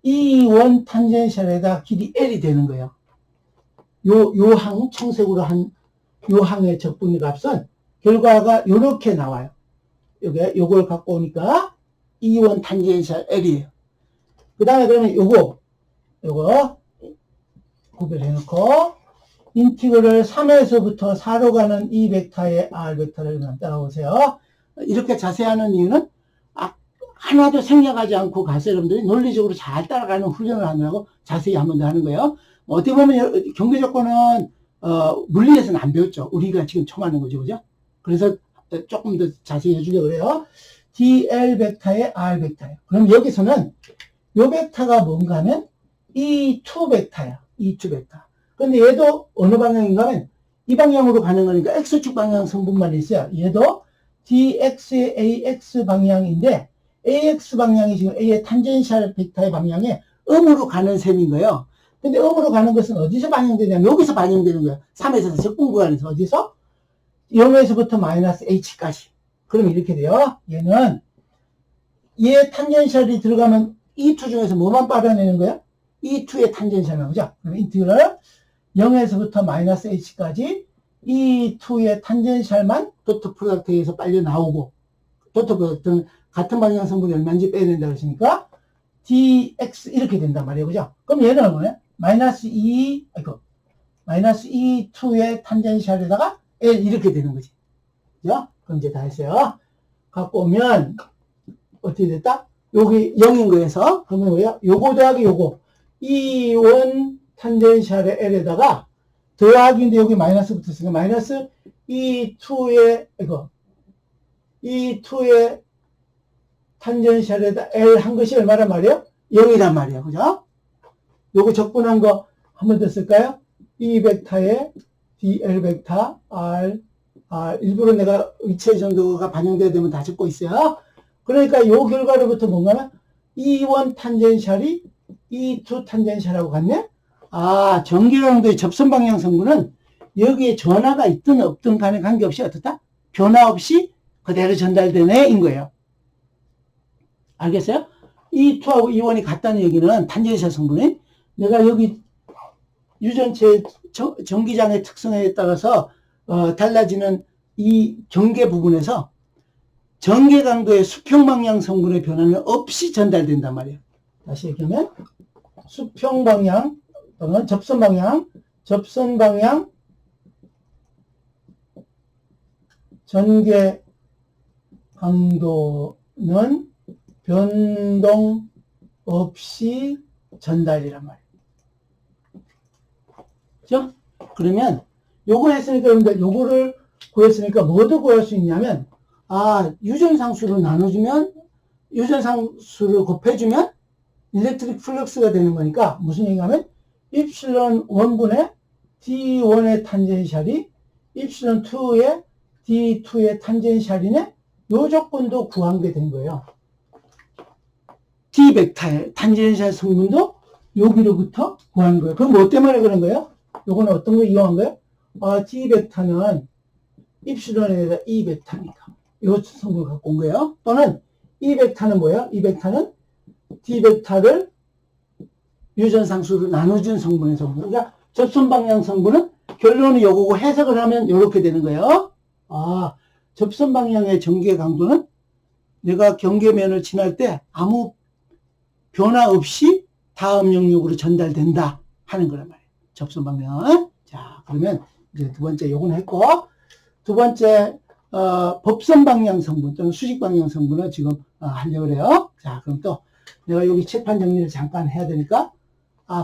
이 원 탄젠셜에다 길이 L이 되는 거예요. 요 항, 청색으로 한 요 항의 적분의 값은 결과가 요렇게 나와요. 요걸 갖고 오니까 이 원 탄젠셜 L이에요. 그 다음에 그러면 요거 구별해 놓고 인티그럴 3에서부터 4로 가는 이 벡터의 R 벡터를 따라오세요. 이렇게 자세하는 이유는 하나도 생략하지 않고 가서 여러분들이 논리적으로 잘 따라가는 훈련을 하느라고 자세히 한 번 더 하는 거예요. 어떻게 보면 경계 조건은 물리에서는 안 배웠죠. 우리가 지금 처음 하는 거죠, 그죠? 그래서 조금 더 자세히 해주려고 그래요. DL 벡터의 R 벡터예요. 그럼 여기서는 요 벡터가 뭔가 하면 E2 벡터야. E2 벡터. 근데 얘도 어느 방향인가 하면 이 방향으로 가는 거니까 X축 방향 성분만 있어요. 얘도 DX의 AX 방향인데 AX 방향이 지금 A의 탄젠셜 벡터의 방향에 음으로 가는 셈인 거예요. 근데 음으로 가는 것은 어디서 반영되냐면 여기서 반영되는 거예요. 3에서 적분 구간에서 어디서? 0에서부터 마이너스 H까지. 그럼 이렇게 돼요. 얘는 얘 탄젠셜이 들어가면 E2 중에서 뭐만 빨아내는 거야? E2의 탄젠셜만, 그죠? 그럼 인티그럴 0에서부터 마이너스 H까지 E2의 탄젠셜만 도트 프로덕트에서 빨려 나오고, 도트 프로덕트는 같은 방향 성분이 얼마인지 빼야 된다고 했으니까 dx 이렇게 된단 말이에요, 그죠? 그럼 얘는 뭐냐? 마이너스 2의 탄젠셜에다가 L 이렇게 되는 거지. 그죠? 그럼 이제 다 했어요. 갖고 오면 어떻게 됐다? 여기 0인 거에서 그러면 뭐야? 요거 더하기 요거 이 원 탄젠셜의 L에다가 더하기인데 여기 마이너스 붙었으니까 마이너스 E2의 E2의 탄젠셜에다 L 한 것이 얼마란 말이에요? 0이란 말이에요. 그죠? 요거 적분한 거 한 번 더 쓸까요? E 벡터에 DL 벡터 R 일부러 내가 위치의 정도가 반영돼야 되면 다 적고 있어요. 그러니까 요 결과로부터 뭔가는 E1 탄젠셜이 E2 탄젠셜하고 같네? 전기량도의 접선 방향 성분은 여기에 전하가 있든 없든 간에 관계없이 어떻다? 변화 없이 그대로 전달되네 인 거예요. 알겠어요? E2하고 E1이 같다는 얘기는 탄젠셜 성분이 내가 여기 유전체 전기장의 특성에 따라서 달라지는 이 경계 부분에서 전개 강도의 수평 방향 성분의 변화는 없이 전달된단 말이에요. 다시 얘기하면 수평 방향 또는 접선 방향 전개 강도는 변동 없이 전달이란 말이에요. 그죠? 그러면 요거 했으니까 여러분들 요거를 구했으니까 뭐도 구할 수 있냐면 유전상수를 나눠주면 유전상수를 곱해주면 일렉트릭 플럭스가 되는 거니까 무슨 얘기냐면 입실론 1분의 D1의 탄젠셜이 입실론 2의 D2의 탄젠셜이네 요 조건도 구한 게 된 거예요. D 벡터의 탄젠셜 성분도 여기로부터 구한 거예요. 그럼 뭐 때문에 그런 거예요? 요거는 어떤 거 이용한 거예요? D 벡터는 입실론에다 E 벡터니까 요 성분을 갖고 온 거예요. 또는 E 벡터는 뭐예요? E 벡터는 D 벡터를 유전상수로 나눠준 성분의 성분. 그러니까 접선 방향 성분은 결론이 요거고 해석을 하면 요렇게 되는 거예요. 접선 방향의 전개 강도는 내가 경계면을 지날 때 아무 변화 없이 다음 영역으로 전달된다 하는 거란 말이에요. 접선 방향은. 자, 그러면 이제 두 번째 요거는 했고, 두 번째 법선 방향 성분 또는 수직 방향 성분을 지금 하려고 그래요. 자, 그럼 또 내가 여기 칠판 정리를 잠깐 해야 되니까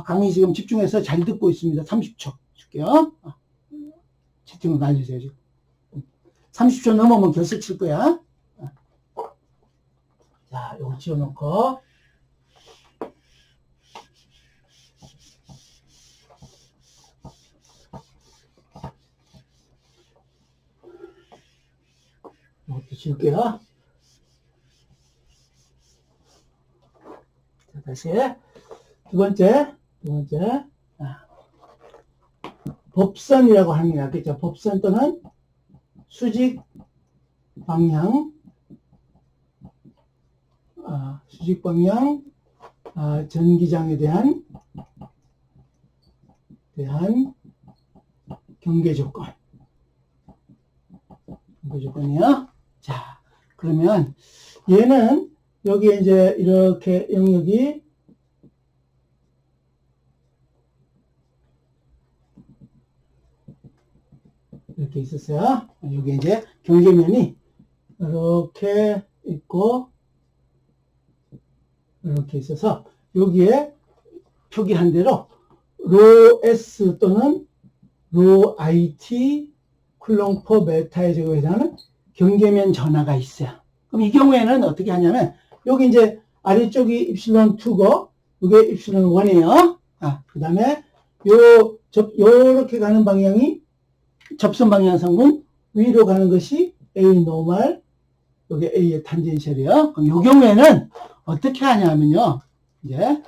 강의 지금 집중해서 잘 듣고 있습니다. 30초 줄게요. 채팅을 날려주세요. 지금 30초 넘으면 결석 칠 거야. 자, 요거 지워놓고 이것도 지울게요. 자, 다시 두 번째 법선이라고 하는 게 낫겠죠. 법선 또는 수직 방향 전기장에 대한 경계 조건이요. 자, 그러면 얘는 여기에 이제 이렇게 영역이 이렇게 있었어요. 여기 이제 경계면이 이렇게 있고 이렇게 있어서 여기에 표기한 대로 로 S 또는 로 IT 쿨롱 퍼 메타의 제곱에 해당하는 경계면 전하가 있어요. 그럼 이 경우에는 어떻게 하냐면 여기 이제 아래쪽이 입실론 2고 이게 입실론 1이에요. 그 다음에 요렇게 가는 방향이 접선 방향 성분, 위로 가는 것이 A 노멀, 여기 A의 탄젠셜이에요. 그럼 이 경우에는 어떻게 하냐면요. 이제,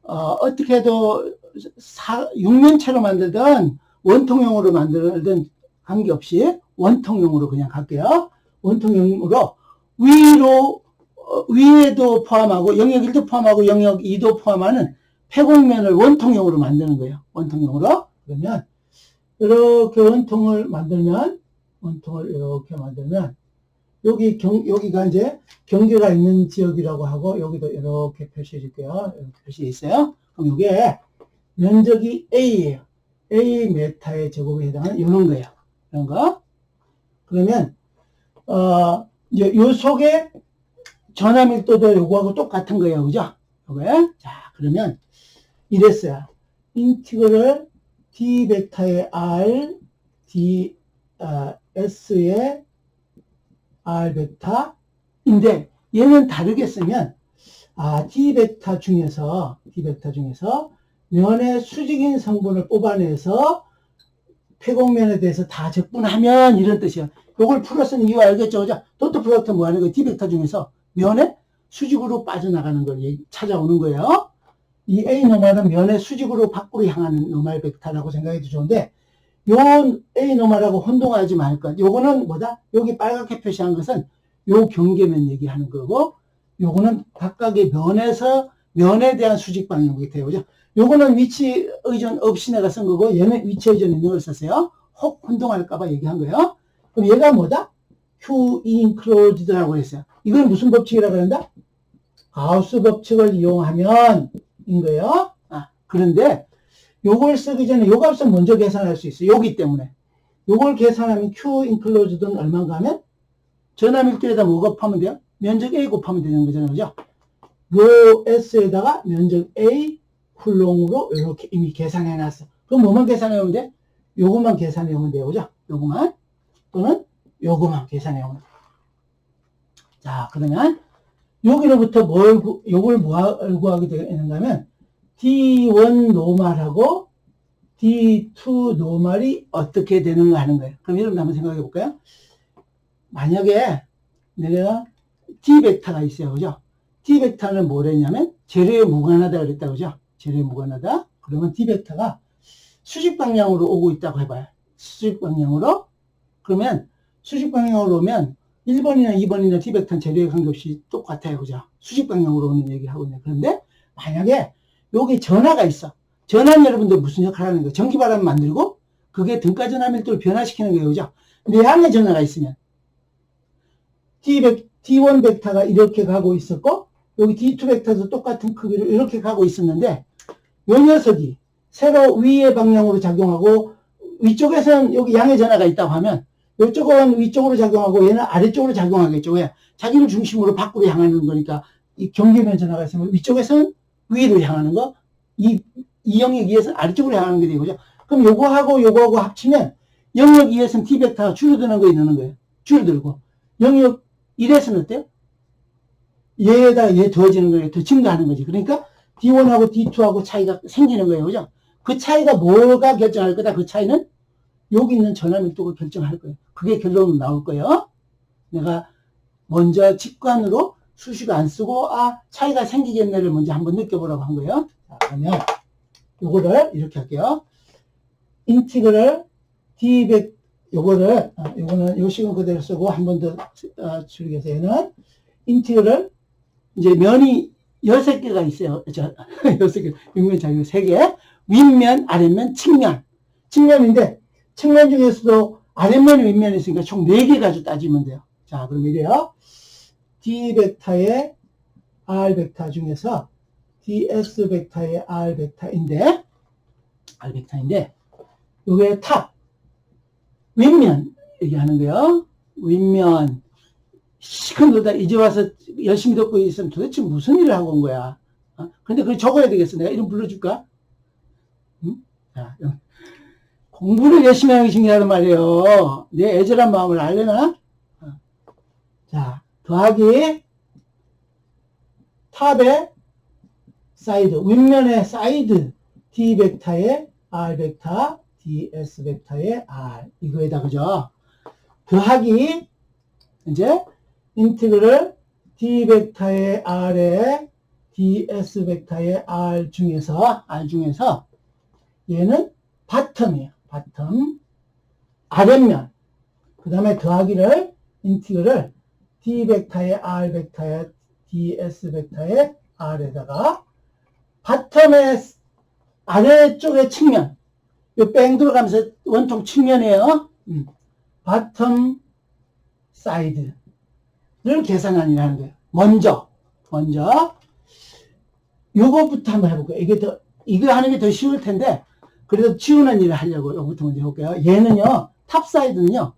어떻게 해도 육면체로 만들든 원통형으로 만들든 관계없이 원통형으로 그냥 갈게요. 원통형으로 위에도 포함하고 영역 1도 포함하고 영역 2도 포함하는 폐곡면을 원통형으로 만드는 거예요. 원통형으로. 그러면 이렇게 원통을 이렇게 만들면 여기가 이제 경계가 있는 지역이라고 하고 여기도 이렇게 표시해 줄게요. 이렇게 표시해 있어요. 그럼 이게 면적이 A예요. A 메타의 제곱에 해당하는 이런 거예요. 이런 거. 그러면 이제 요 속에 전화 밀도도 요거하고 똑같은 거예요. 그죠? 요게. 자, 그러면 이랬어요. 인티그럴 D 벡터의 R, D, S의 R 벡터인데 얘는 다르게 쓰면 D 벡터 중에서 면의 수직인 성분을 뽑아내서 폐곡면에 대해서 다 적분하면 이런 뜻이에요. 요걸 풀어 쓴 이유 알겠죠? 도트 프로덕트 뭐 하는 거예요? D 벡터 중에서 면의 수직으로 빠져나가는 걸 찾아오는 거예요. 이 A 노멀은 면의 수직으로 밖으로 향하는 노멀 벡터라고 생각해도 좋은데 요 A 노멀하고 혼동하지 말 것. 요거는 뭐다? 여기 빨갛게 표시한 것은 요 경계면 얘기하는 거고 요거는 각각의 면에 대한 수직 방향 벡터예요. 그죠? 요거는 위치 의존 없이 내가 쓴 거고 얘는 위치 의존 있는 걸 썼어요. 혹 혼동할까봐 얘기한 거예요. 그럼 얘가 뭐다? Q enclosed라고 했어요. 이건 무슨 법칙이라고 한다? 가우스 법칙을 이용하면 인 거예요. 그런데 요걸 쓰기 전에 요 값을 먼저 계산할 수 있어요. 여기 때문에. 요걸 계산하면 Q enclosed는 얼마인가 하면 전화 밀도에다 뭐 곱하면 돼요? 면적 A 곱하면 되는 거잖아요. 그죠? 요 S에다가 면적 A 쿨롱으로 이렇게 이미 계산해 놨어. 그럼 뭐만 계산해 오면 돼? 요것만 계산해 오면 돼요. 그죠? 요것만. 또는 요것만 계산해 오면 돼요. 자, 그러면 여기로부터 요걸 뭘 구하게 되는가 하면 D1 노멀하고 D2 노멀이 어떻게 되는가 하는 거예요. 그럼 여러분 한번 생각해 볼까요? 만약에 내가 D 벡터가 있어요. 그죠? D 벡터는 뭐랬냐면 재료에 무관하다 그랬다. 그죠? 재료에 무관하다. 그러면 D 벡터가 수직 방향으로 오고 있다고 해봐요. 수직 방향으로. 그러면 수직 방향으로 오면 1번이나 2번이나 D 벡터는 재료에 관계없이 똑같아요. 그죠? 수직 방향으로 오는 얘기를 하고 있네. 그런데 만약에 여기 전하가 있어. 전하는 여러분들 무슨 역할을 하는 거예요? 전기바람 만들고 그게 등가 전하 밀도를 변화시키는 거예요. 그죠? 근데 양의 전하가 있으면 D1 벡터가 이렇게 가고 있었고 여기 D2 벡터도 똑같은 크기로 이렇게 가고 있었는데 이 녀석이 새로 위의 방향으로 작용하고 위쪽에서는 여기 양의 전하가 있다고 하면 이쪽은 위쪽으로 작용하고 얘는 아래쪽으로 작용하겠죠. 왜? 자기를 중심으로 밖으로 향하는 거니까 이 경계면 전하가 있으면 위쪽에서는 위로 향하는 거, 이 영역 2에서는 아래쪽으로 향하는 게 되죠. 그럼 요거하고 합치면 영역 2에서는 D 벡터가 줄어드는 거 있는 거예요. 줄어들고 영역 1에서는 어때요? 얘에다가 얘 더해지는 거예요. 더 증가하는 거지. 그러니까 D1하고 D2하고 차이가 생기는 거예요. 그죠? 그 차이가 뭐가 결정할 거다? 그 차이는 여기 있는 전하 밀도가 결정할 거예요. 그게 결론으로 나올 거예요. 내가 먼저 직관으로 수식을 안 쓰고 차이가 생기겠네를 먼저 한번 느껴보라고 한 거예요. 자, 그러면 요거를 이렇게 할게요. 인티그럴 D100 요거는 요 식은 그대로 쓰고 한 번 더 줄이게 해서 얘는 인티그럴 이제 면이 6개가 있어요. 저, 6개, 윗면, 좌면 3개. 윗면, 아랫면, 측면. 측면인데, 측면 중에서도 아랫면, 윗면이 있으니까 총 4개 가지고 따지면 돼요. 자, 그럼 이래요. D 벡터의 R 벡터 중에서 DS 벡터의 R 벡터인데, 요게 탑, 윗면 얘기하는 거예요. 윗면. 시큰둥다 이제 와서 열심히 듣고 있으면 도대체 무슨 일을 하고 온 거야? 근데 그걸 적어야 되겠어. 내가 이름 불러줄까? 응? 자, 공부를 열심히 하기 중요하단 말이에요. 내 애절한 마음을 알려나? 자, 더하기 탑의 사이드, 윗면의 사이드 D 벡터의 R 벡터, DS 벡터의 R 이거에다 그죠? 더하기 이제 인티그럴 D 벡터의 R에 DS 벡터의 R 중에서 얘는 바텀이에요. 바텀 아랫면 그 다음에 더하기를 인티그럴 D 벡터의 R 벡터의 DS 벡터의 R에다가 바텀의 아래쪽의 측면 요 뺑 들어가면서 원통 측면이에요. 바텀 사이드를 계산하는 거예요. 먼저 요거부터 한번 해볼게요. 이거 하는 게 더 쉬울 텐데 그래도 치우는 일을 하려고 요거부터 먼저 해볼게요. 얘는요, 탑 사이드는요,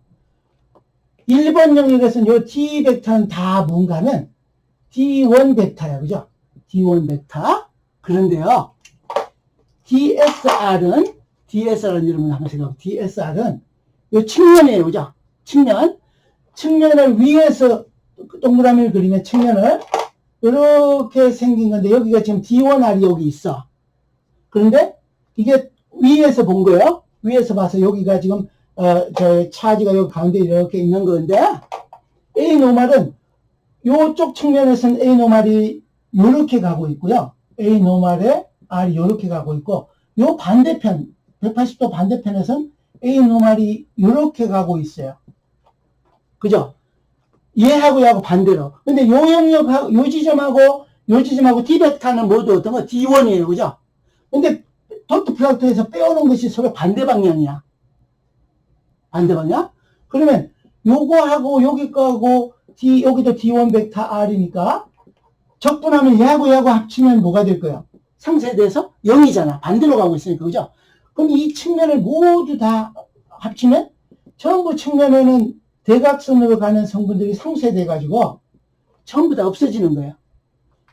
1번 영역에서는 요 D 벡터는 다 뭔가 하면 D1 벡터야, 그죠? D1 벡터. 그런데요, DSR은 이름을 한번 생각해보면 DSR은 요 측면이에요, 그죠? 측면을 위에서 동그라미를 그리면 측면을 이렇게 생긴 건데 여기가 지금 D1R이 여기 있어. 그런데 이게 위에서 본 거예요. 위에서 봐서 여기가 지금 저 차지가 여기 가운데 이렇게 있는 건데 A 노멀은 요쪽 측면에서는 A 노멀이 요렇게 가고 있고요. A 노멀에 R이 요렇게 가고 있고 요 반대편 180도 반대편에서는 A 노멀이 요렇게 가고 있어요. 그죠? 얘하고 반대로. 근데 요 영역하고 요 지점하고 D 벡터는 모두 어떤 거? D1이에요. 그죠? 근데 도트 플라토에서 빼오는 것이 서로 반대 방향이야. 그러면 요거하고 여기 거하고 여기도 D1 벡터 R이니까 적분하면 얘하고 합치면 뭐가 될 거예요? 상쇄돼서 0이잖아. 반대로 가고 있으니까. 그죠? 그럼 이 측면을 모두 다 합치면 전부 측면에는 대각선으로 가는 성분들이 상쇄돼 가지고 전부 다 없어지는 거예요.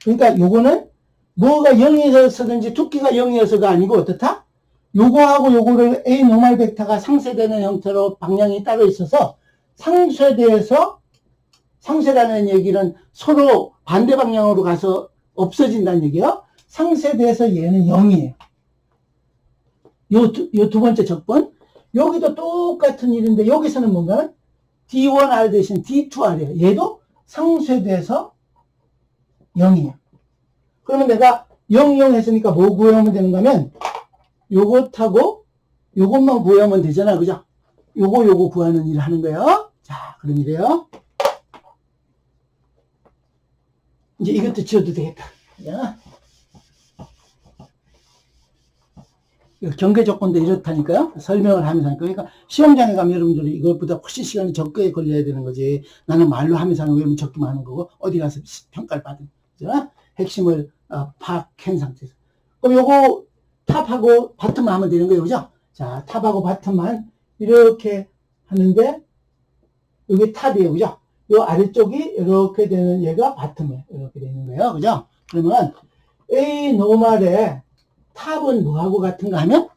그러니까 요거는 뭐가 0이어서든지 두께가 0이어서가 아니고 어떻다? 요거하고 요거를 A 노멀 벡터가 상쇄되는 형태로 방향이 따로 있어서 상쇄라는 얘기는 서로 반대 방향으로 가서 없어진다는 얘기예요. 상쇄돼서 얘는 0이에요. 요 두 번째 적분. 여기도 똑같은 일인데 여기서는 뭔가 D1R 대신 D2R이에요. 얘도 상쇄돼서 0이에요. 그러면 내가 0, 0 했으니까 뭐 구하면 되는가 하면 요것하고 요것만 구하면 되잖아. 그죠? 요거 구하는 일을 하는 거예요. 자, 그럼 이래요. 이제 이것도 지워도 되겠다. 자. 경계 조건도 이렇다니까요. 설명을 하면서 하니까. 그러니까 시험장에 가면 여러분들이 이것보다 훨씬 시간이 적게 걸려야 되는 거지. 나는 말로 하면서 하는 거 여러분 적기만 하는 거고 어디 가서 평가를 받은 거죠. 핵심을 파악한 상태에서. 그럼 요거 탑하고 바텀만 하면 되는 거예요. 그죠? 자, 탑하고 바텀만 이렇게 하는데 여기 탑이에요. 그죠? 요 아래쪽이 이렇게 되는 얘가 바텀이에요. 이렇게 되는 거예요. 그죠? 그러면 A 노멀에 탑은 뭐하고 같은가 하면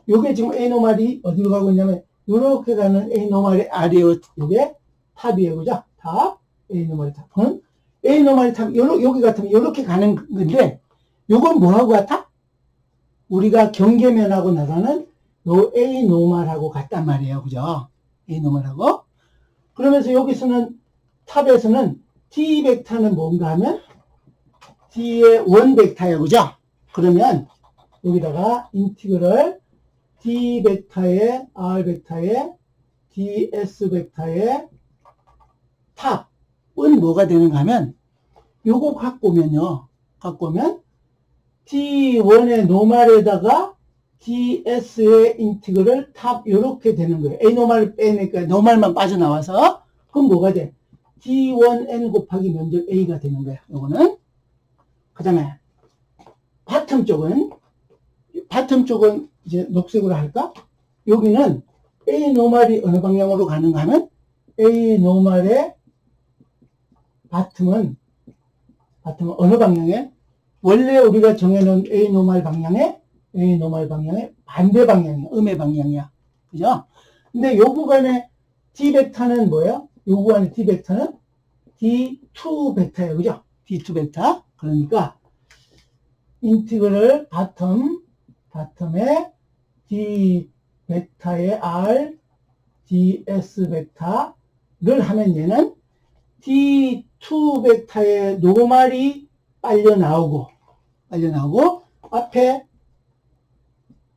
요게 지금 A 노멀이 어디로 가고 있냐면 요렇게 가는 A 노멀의 R이에요. 요게 탑이에요. 그죠? 탑. A 노멀의 탑은 A 노멀의 탑 여기 같으면 요렇게 가는 건데 요건 뭐하고 같아? 우리가 경계면하고 나가는 요 A 노멀하고 같단 말이에요. 그죠? A 노멀하고. 그러면서 여기서는 탑에서는 D 벡터는 뭔가 하면 D의 원 벡터예요. 그죠? 그러면 여기다가 인티그럴 D 벡터의 R 벡터의 DS 벡터의 탑은 뭐가 되는가 하면 요거 갖고 오면요. 갖고 오면 T1의 노멀에다가 ds의 인티그럴 탑 이렇게 되는 거예요. A 노멀을 빼니까 노멀만 빠져나와서 그럼 뭐가 돼? T1n 곱하기 면적 A가 되는 거야. 요거는. 그 다음에 바텀 쪽은 이제 녹색으로 할까? 여기는 A 노멀이 어느 방향으로 가는가 하면 A 노멀의 바텀은 어느 방향에? 원래 우리가 정해놓은 A 노멀 방향에 반대 방향이야. 음의 방향이야. 그죠? 근데 요 구간에 D 벡터는 뭐예요? 요 구간에 D 벡터는 D2 벡터예요. 그죠? D2 벡터. 그러니까 인티그럴 바텀에 D 벡터의 R ds 벡터를 하면 얘는 D2 벡터의 노멀이 빨려 나오고 앞에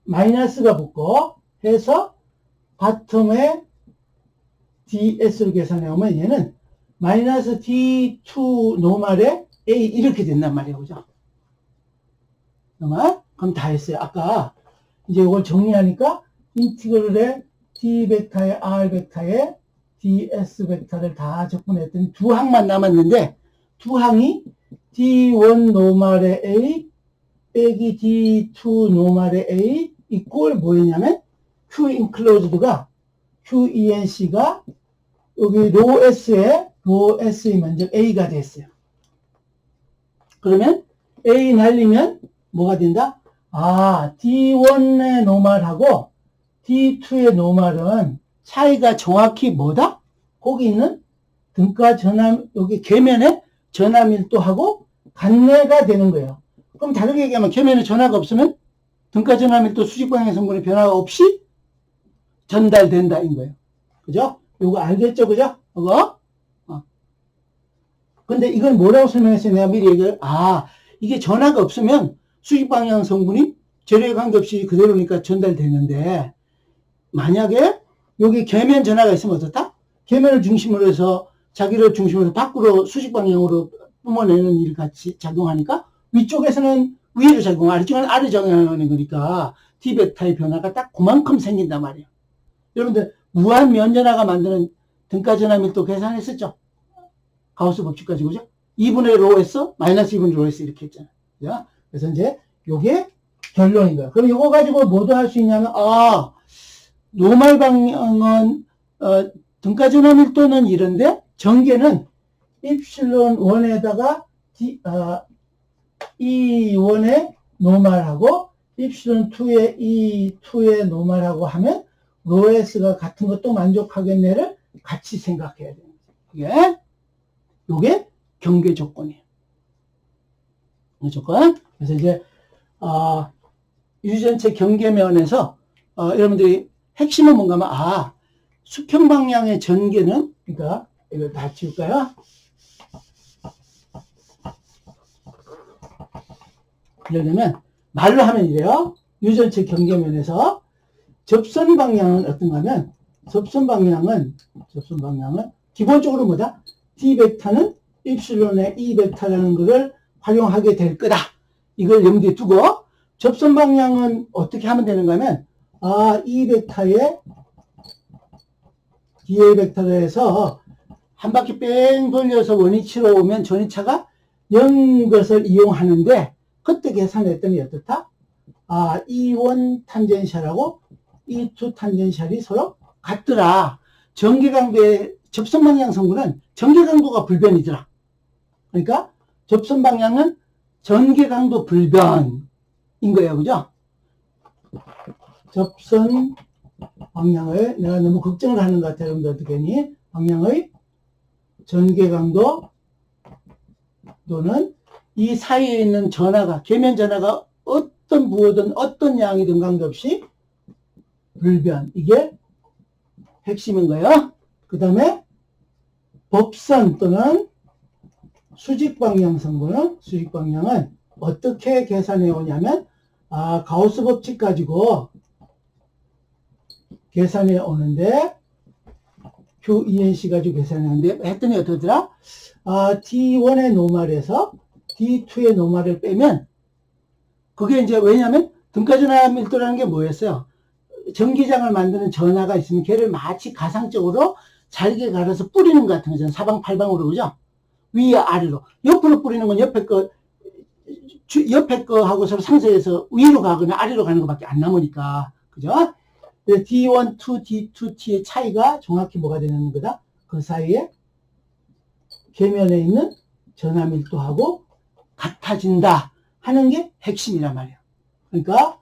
마이너스가 붙고 해서 바텀에 ds를 계산해 오면 얘는 마이너스 D2 노멀에 A 이렇게 된단 말이에요. 그죠? 그럼 다 했어요. 아까 이제 이걸 정리하니까 인티그럴의 D 벡터의 R 벡터의 ds 벡터를 다 적분했더니 두 항만 남았는데 두 항이 D1 노멀의 A 빼기 D2 노멀의 A 이꼴 뭐였냐면 Q enclosed가 QENC가 여기 로 S의 면적 A가 됐어요. 그러면 A 날리면 뭐가 된다? D1의 노멀하고 D2의 노멀은 차이가 정확히 뭐다? 거기 있는 등가 전함, 여기 계면에 전함밀도하고 관내가 되는 거예요. 그럼 다르게 얘기하면 계면에 전하가 없으면 등가 전함밀도 수직방향 성분의 변화가 없이 전달된다인 거예요. 그죠? 요거 알겠죠? 그죠? 이거? 근데 이걸 뭐라고 설명했어요? 내가 미리 얘기를. 이게 전하가 없으면 수직방향 성분이 재료에 관계없이 그대로니까 전달되는데, 만약에 여기 계면 전하가 있으면 어떻다? 계면을 중심으로 해서 자기를 중심으로 해서 밖으로 수직방향으로 뿜어내는 일 같이 작용하니까 위쪽에서는 위로 작용, 아래쪽은 아래 작용하는 거니까 D 벡터의 변화가 딱 그만큼 생긴단 말이에요. 여러분들 무한 면전하가 만드는 등가 전함밀도 계산했었죠? 가우스 법칙 가지고, 그죠? 2분의 로 S, 마이너스 2분의 로 S 이렇게 했잖아요. 그죠? 그래서 이제 요게 결론인 거예요. 그럼 요거 가지고 뭐도 할 수 있냐면, 노멀 방향은, 등가 전함밀도는 이런데, 전개는 입실론 1에다가 E1의 노멀하고, 입실론 2의 E2의 노멀하고 하면, 로 S가 같은 것도 만족하겠네를 같이 생각해야 돼요. 요게 경계 조건이에요. 조건. 그래서 이제, 유전체 경계면에서, 여러분들이 핵심은 뭔가 하면, 수평 방향의 전개는, 그러니까, 이걸 다 지울까요? 예를 들면, 말로 하면 이래요. 유전체 경계면에서, 접선 방향은 어떤가 하면, 접선 방향은, 기본적으로 뭐다? D 벡터는 입실론의 E 벡터라는 것을 활용하게 될 거다. 이걸 염두에 두고, 접선 방향은 어떻게 하면 되는가 하면, E 벡터에 DA 벡터를 해서 한 바퀴 뺑 돌려서 원위치로 오면 전위차가 0 것을 이용하는데, 그때 계산했더니 어떻다? E1 탄젠셜하고 E2 탄젠셜이 서로 같더라. 전개강도의 접선 방향 성분은 전개강도가 불변이더라. 그러니까 접선 방향은 전개강도 불변인 거예요. 그죠? 접선 방향을 내가 너무 걱정을 하는 것 같아요. 여러분들 어떻게 하니? 방향의 전개강도 또는 이 사이에 있는 전하가, 계면 전하가 어떤 부호든 어떤 양이든 관계없이 불변. 이게 핵심인 거예요. 그 다음에 법선 또는 수직방향 성분은, 수직방향은 어떻게 계산해 오냐면, 가우스 법칙 가지고 계산해 오는데, QENC 가지고 계산하는데, 했더니 어떠더라? T1의 노멀에서 D2의 노말을 빼면 그게 이제 왜냐하면 등가전화 밀도라는 게 뭐였어요? 전기장을 만드는 전하가 있으면 걔를 마치 가상적으로 잘게 갈아서 뿌리는 것 같은 거잖아요. 사방팔방으로, 그죠? 위와 아래로. 옆으로 뿌리는 건 옆에 거 하고 서로 상쇄해서 위로 가거나 아래로 가는 것밖에 안 남으니까. 그죠? D1, 2, D2, T의 차이가 정확히 뭐가 되는 거다? 그 사이에 계면에 있는 전하 밀도하고 같아진다 하는 게 핵심이란 말이야. 그러니까,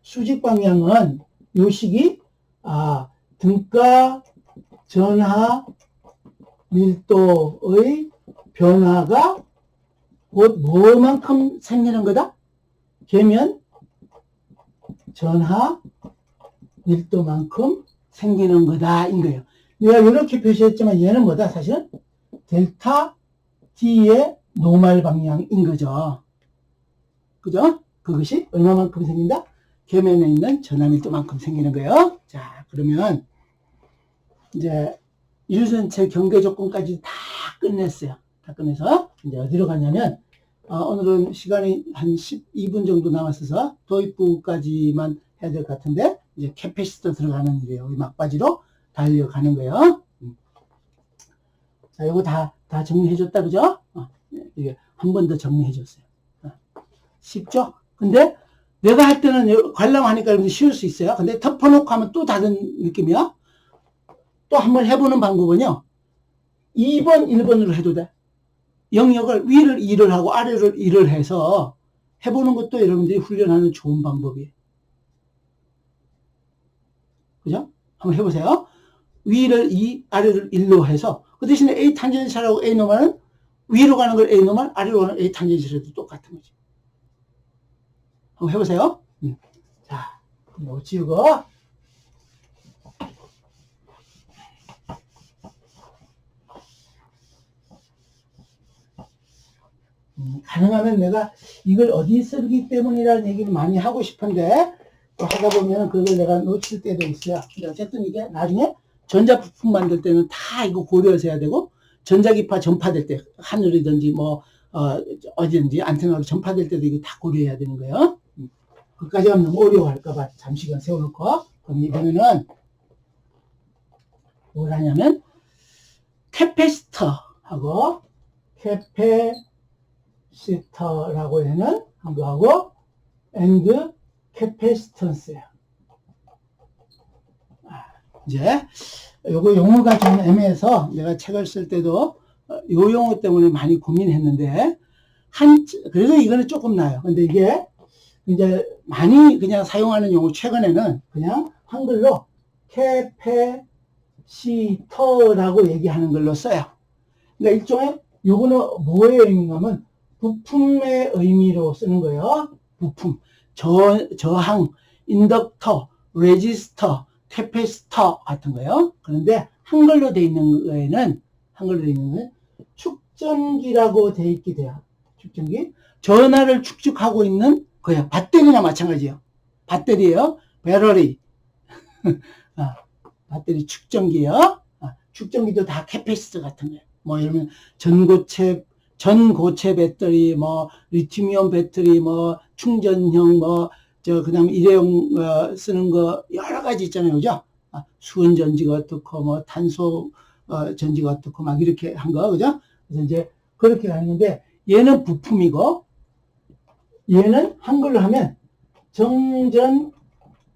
수직 방향은 요 식이, 등가 전하 밀도의 변화가 곧 뭐만큼 생기는 거다? 계면 전하 밀도만큼 생기는 거다, 인 거예요. 내가 이렇게 표시했지만 얘는 뭐다? 사실은 델타 T의 노말 방향인 거죠. 그죠? 그것이 얼마만큼 생긴다? 계면에 있는 전하 밀도만큼 생기는 거예요. 자, 그러면 이제 유전체 경계 조건까지 다 끝냈어요. 다 끝내서 이제 어디로 가냐면 오늘은 시간이 한 12분 정도 남았어서 도입부까지만 해야 될 것 같은데 이제 캐패시터 들어가는 일이에요. 막바지로 달려가는 거예요. 자, 이거 다 정리해줬다, 그죠? 이게 한 번 더 정리해줬어요. 쉽죠? 근데 내가 할 때는 관람하니까 쉬울 수 있어요. 근데 덮어놓고 하면 또 다른 느낌이야. 또 한번 해보는 방법은요. 2번, 1번으로 해도 돼. 영역을 위를 2를 하고 아래를 2를 해서 해보는 것도 여러분들이 훈련하는 좋은 방법이에요. 그죠? 한번 해보세요. 위를 2, 아래를 1로 해서 그 대신에 A 탄젠셜하고 A 노멀은 위로 가는 걸 A 노멀, 아래로 가는 A 탄젠셜에도 똑같은 거지. 한번 해보세요. 자, 뭐 지우고 가능하면 내가 이걸 어디 쓰기 때문이라는 얘기를 많이 하고 싶은데 또 하다 보면 그걸 내가 놓칠 때도 있어요. 근데 어쨌든 이게 나중에 전자부품 만들 때는 다 이거 고려해서 해야 되고 전자기파 전파될 때 하늘이든지 뭐 어디든지 안테나로 전파될 때도 이거 다 고려해야 되는 거예요. 그까지 하면 너무 어려워할까봐 잠시간 세워놓고 그럼 이번에는 뭘 하냐면 캐패시터하고 캐패시터라고 하는 한거하고 and 캐패시턴스예요. 이제 요거 용어가 좀 애매해서 내가 책을 쓸 때도 요 용어 때문에 많이 고민했는데 그래서 이거는 조금 나아요. 근데 이게 이제 많이 그냥 사용하는 용어 최근에는 그냥 한글로 캐패시터라고 얘기하는 걸로 써요. 그러니까 일종의 요거는 뭐의 의미냐면 부품의 의미로 쓰는 거예요. 부품, 저항, 인덕터, 레지스터, 캐패시터 같은 거예요. 그런데 한글로 돼 있는 거에는 축전기라고 돼 있게 돼요. 축전기. 전하를 축적하고 있는 거예요. 배터리나 마찬가지예요. 배터리예요. 배터리. 배터리 축전기요. 축전기도 다 캐패시터 같은 거예요. 뭐 예를 들면 전고체 배터리, 뭐 리튬이온 배터리, 뭐 충전형, 그다음에 일회용 쓰는 거 여러 가지 있잖아요, 그죠? 수은 전지가 어떻고, 뭐 탄소 전지가 어떻고, 막 이렇게 한 거, 그죠? 그래서 이제 그렇게 가는데 얘는 부품이고, 얘는 한글로 하면 정전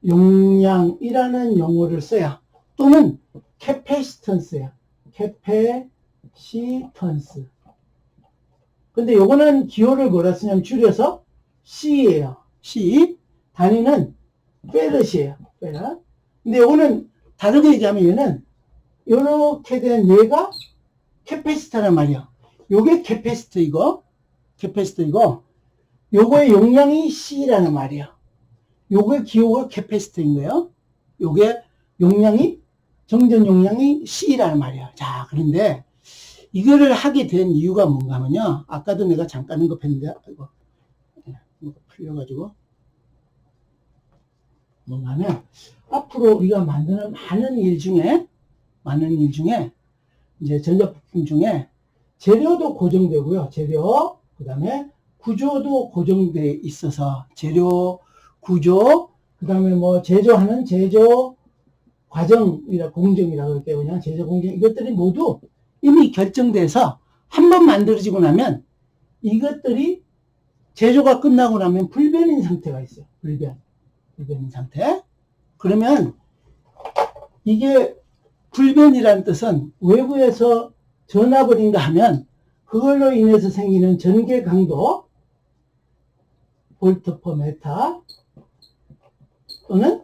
용량이라는 용어를 써요. 또는 캐패시턴스예요. 캐패시턴스. 근데 요거는 기호를 뭐라 쓰냐면 줄여서 C예요. C. 단위는 페럿이에요. 페럿. 근데 요거는 다르게 얘기하면 얘는 요렇게 된 얘가 캐패시터란 말이야. 요게 캐패시터이고 요거의 용량이 C라는 말이야. 요게 기호가 캐패시터인 거예요. 요게 용량이 정전 용량이 C라는 말이야. 자, 그런데 이거를 하게 된 이유가 뭔가 하면요. 아까도 내가 잠깐 언급했는데, 이거 풀려가지고. 뭔가 하면, 앞으로 우리가 만드는 많은 일 중에, 이제 전자부품 중에 재료도 고정되고요. 재료, 그 다음에 구조도 고정되어 있어서 재료, 구조, 그 다음에 뭐 제조하는 제조 과정이라 공정이라고 그럴게요. 그냥 제조 공정 이것들이 모두 이미 결정돼서 한 번 만들어지고 나면 이것들이 제조가 끝나고 나면 불변인 상태가 있어요. 불변인 상태. 그러면 이게 불변이라는 뜻은 외부에서 전압을인가 하면 그걸로 인해서 생기는 전개 강도 볼트 퍼 메타 또는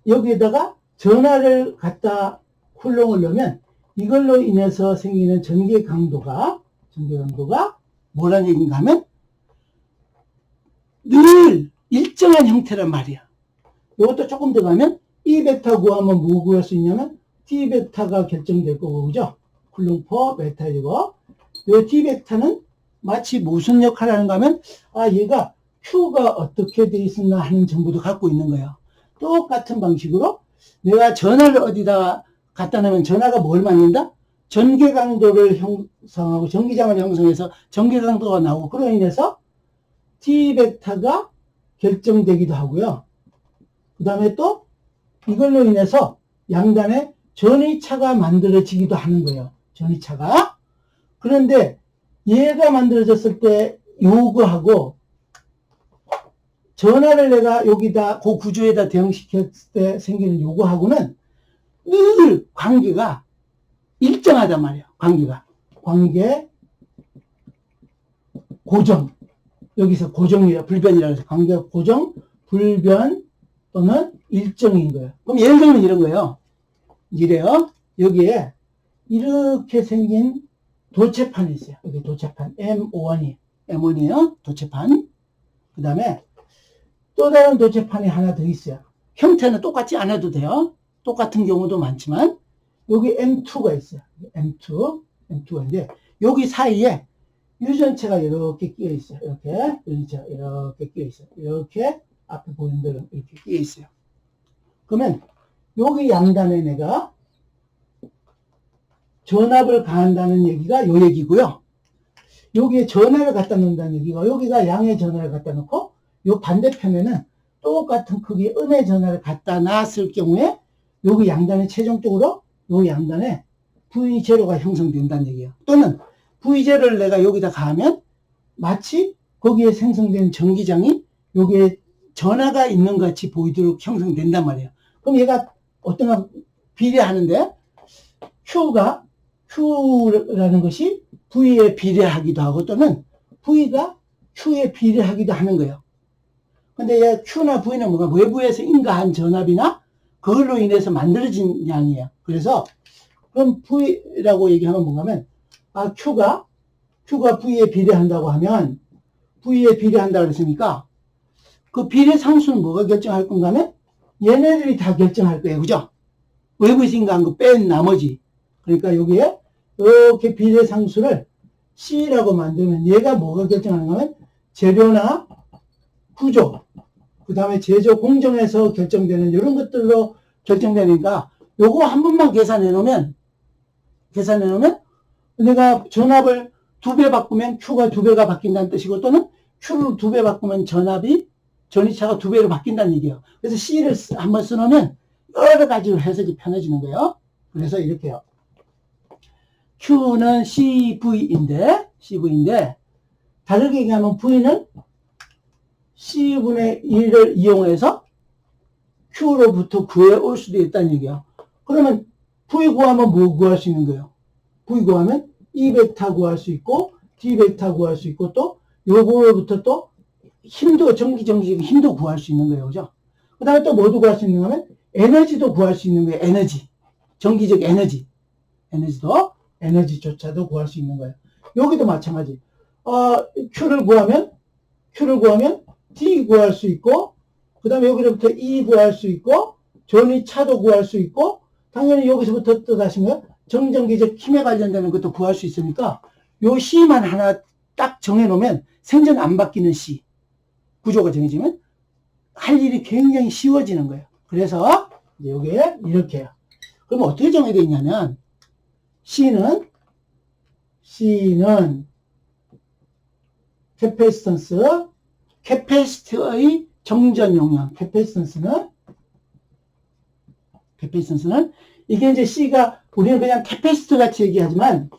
여기에다가 전하를 갖다 쿨롱을 넣으면 이걸로 인해서 생기는 전개 강도가 뭐라는 얘기인가 하면 늘 일정한 형태란 말이야. 이것도 조금 더 가면 E 베타 구하면 뭐 구할 수 있냐면 T 베타가 결정될 거고, 그죠? 쿨롱 퍼 메타이고, 이 T 베타는 마치 무슨 역할을 하는가 하면, 얘가 Q가 어떻게 돼 있었나 하는 정보도 갖고 있는 거예요. 똑같은 방식으로 내가 전하를 어디다 갖다 놓으면 전하가 뭘 만든다? 전개 강도를 형성하고 전기장을 형성해서 전개 강도가 나오고, 그로 인해서 T 베타가 결정되기도 하고요. 그 다음에 또 이걸로 인해서 양단에 전위차가 만들어지기도 하는 거예요. 전위차가. 그런데 얘가 만들어졌을 때 요거하고 전하를 내가 여기다 그 구조에다 대응시켰을 때 생기는 요거하고는 늘 관계가 일정하단 말이에요. 관계 고정. 여기서 고정이라 불변이라고 해서 관계가 고정, 불변 또는 일정인 거예요. 그럼 예를 들면 이런 거예요. 이래요. 여기에 이렇게 생긴 도체판이 있어요. 여기 도체판 M1이에요. 도체판. 그 다음에 또 다른 도체판이 하나 더 있어요. 형태는 똑같지 않아도 돼요. 똑같은 경우도 많지만 여기 M2가 있어요. M2가 있는데 여기 사이에 유전체가 이렇게 끼어 있어요. 이렇게 유전체가 이렇게 끼어 있어요. 이렇게 앞에 보이는 대로 이렇게 끼어 있어요. 그러면 여기 양단에 내가 전압을 가한다는 얘기가 요 얘기고요. 여기에 전하를 갖다 놓는다는 얘기가, 여기가 양의 전하를 갖다 놓고 요 반대편에는 똑같은 크기의 음의 전하를 갖다 놨을 경우에 여기 양단에 최종적으로 요 양단에 V0가 형성된다는 얘기예요. 또는 V0를 내가 여기다 가하면 마치 거기에 생성된 전기장이 여기에 전하가 있는 것 같이 보이도록 형성된단 말이에요. 그럼 얘가 어떤가 비례하는데 Q라는 것이 V에 비례하기도 하고 또는 V가 Q에 비례하기도 하는 거예요. 근데 얘 Q나 V는 뭐가 외부에서 인가한 전압이나 그걸로 인해서 만들어진 양이에요. 그래서 그럼 V라고 얘기하면 뭔가 하면 Q가 V에 비례한다고 하면 V에 비례한다고 그랬으니까 그 비례 상수는 뭐가 결정할 건가 하면 얘네들이 다 결정할 거예요. 그죠? 외부에서 인가한 거 뺀 나머지. 그러니까 여기에 이렇게 비례 상수를 C라고 만들면 얘가 뭐가 결정하는가 하면 재료나 구조, 그 다음에 제조 공정에서 결정되는 이런 것들로 결정되니까 요거 한 번만 계산해 놓으면 내가 전압을 2배 바꾸면 Q가 2배가 바뀐다는 뜻이고 또는 Q를 2배 바꾸면 전위차가 2배로 바뀐다는 얘기예요. 그래서 C를 한번 써놓으면 여러 가지로 해석이 편해지는 거예요. 그래서 이렇게요. Q는 CV인데 다르게 얘기하면 V는 C분의 1을 이용해서 Q로부터 구해올 수도 있다는 얘기예요. 그러면 V 구하면 뭐 구할 수 있는 거예요? V 구하면 E 베타 구할 수 있고 D 베타 구할 수 있고 또 요거로부터 또 힘도 전기적인 힘도 구할 수 있는 거예요. 그죠? 그 다음에 또 뭐도 구할 수 있는 거면 에너지도 구할 수 있는 거예요. 전기적 에너지조차도 구할 수 있는 거예요. 여기도 마찬가지. Q를 구하면 D 구할 수 있고, 그 다음에 여기로부터 E 구할 수 있고, 전위차도 구할 수 있고, 당연히 여기서부터 또 다시 정전기적 힘에 관련되는 것도 구할 수 있으니까, 요 C만 하나 딱 정해놓으면 생전 안 바뀌는 C. 구조가 정해지면 할 일이 굉장히 쉬워지는 거예요. 그래서 이제 여기에 이렇게 해요. 그럼 어떻게 정해져 있냐면, C는 캐패시턴스, 캐패시티의 정전 용량, 캐패시턴스는 이게 이제 C가 우리는 그냥 캐패시터 같이 얘기하지만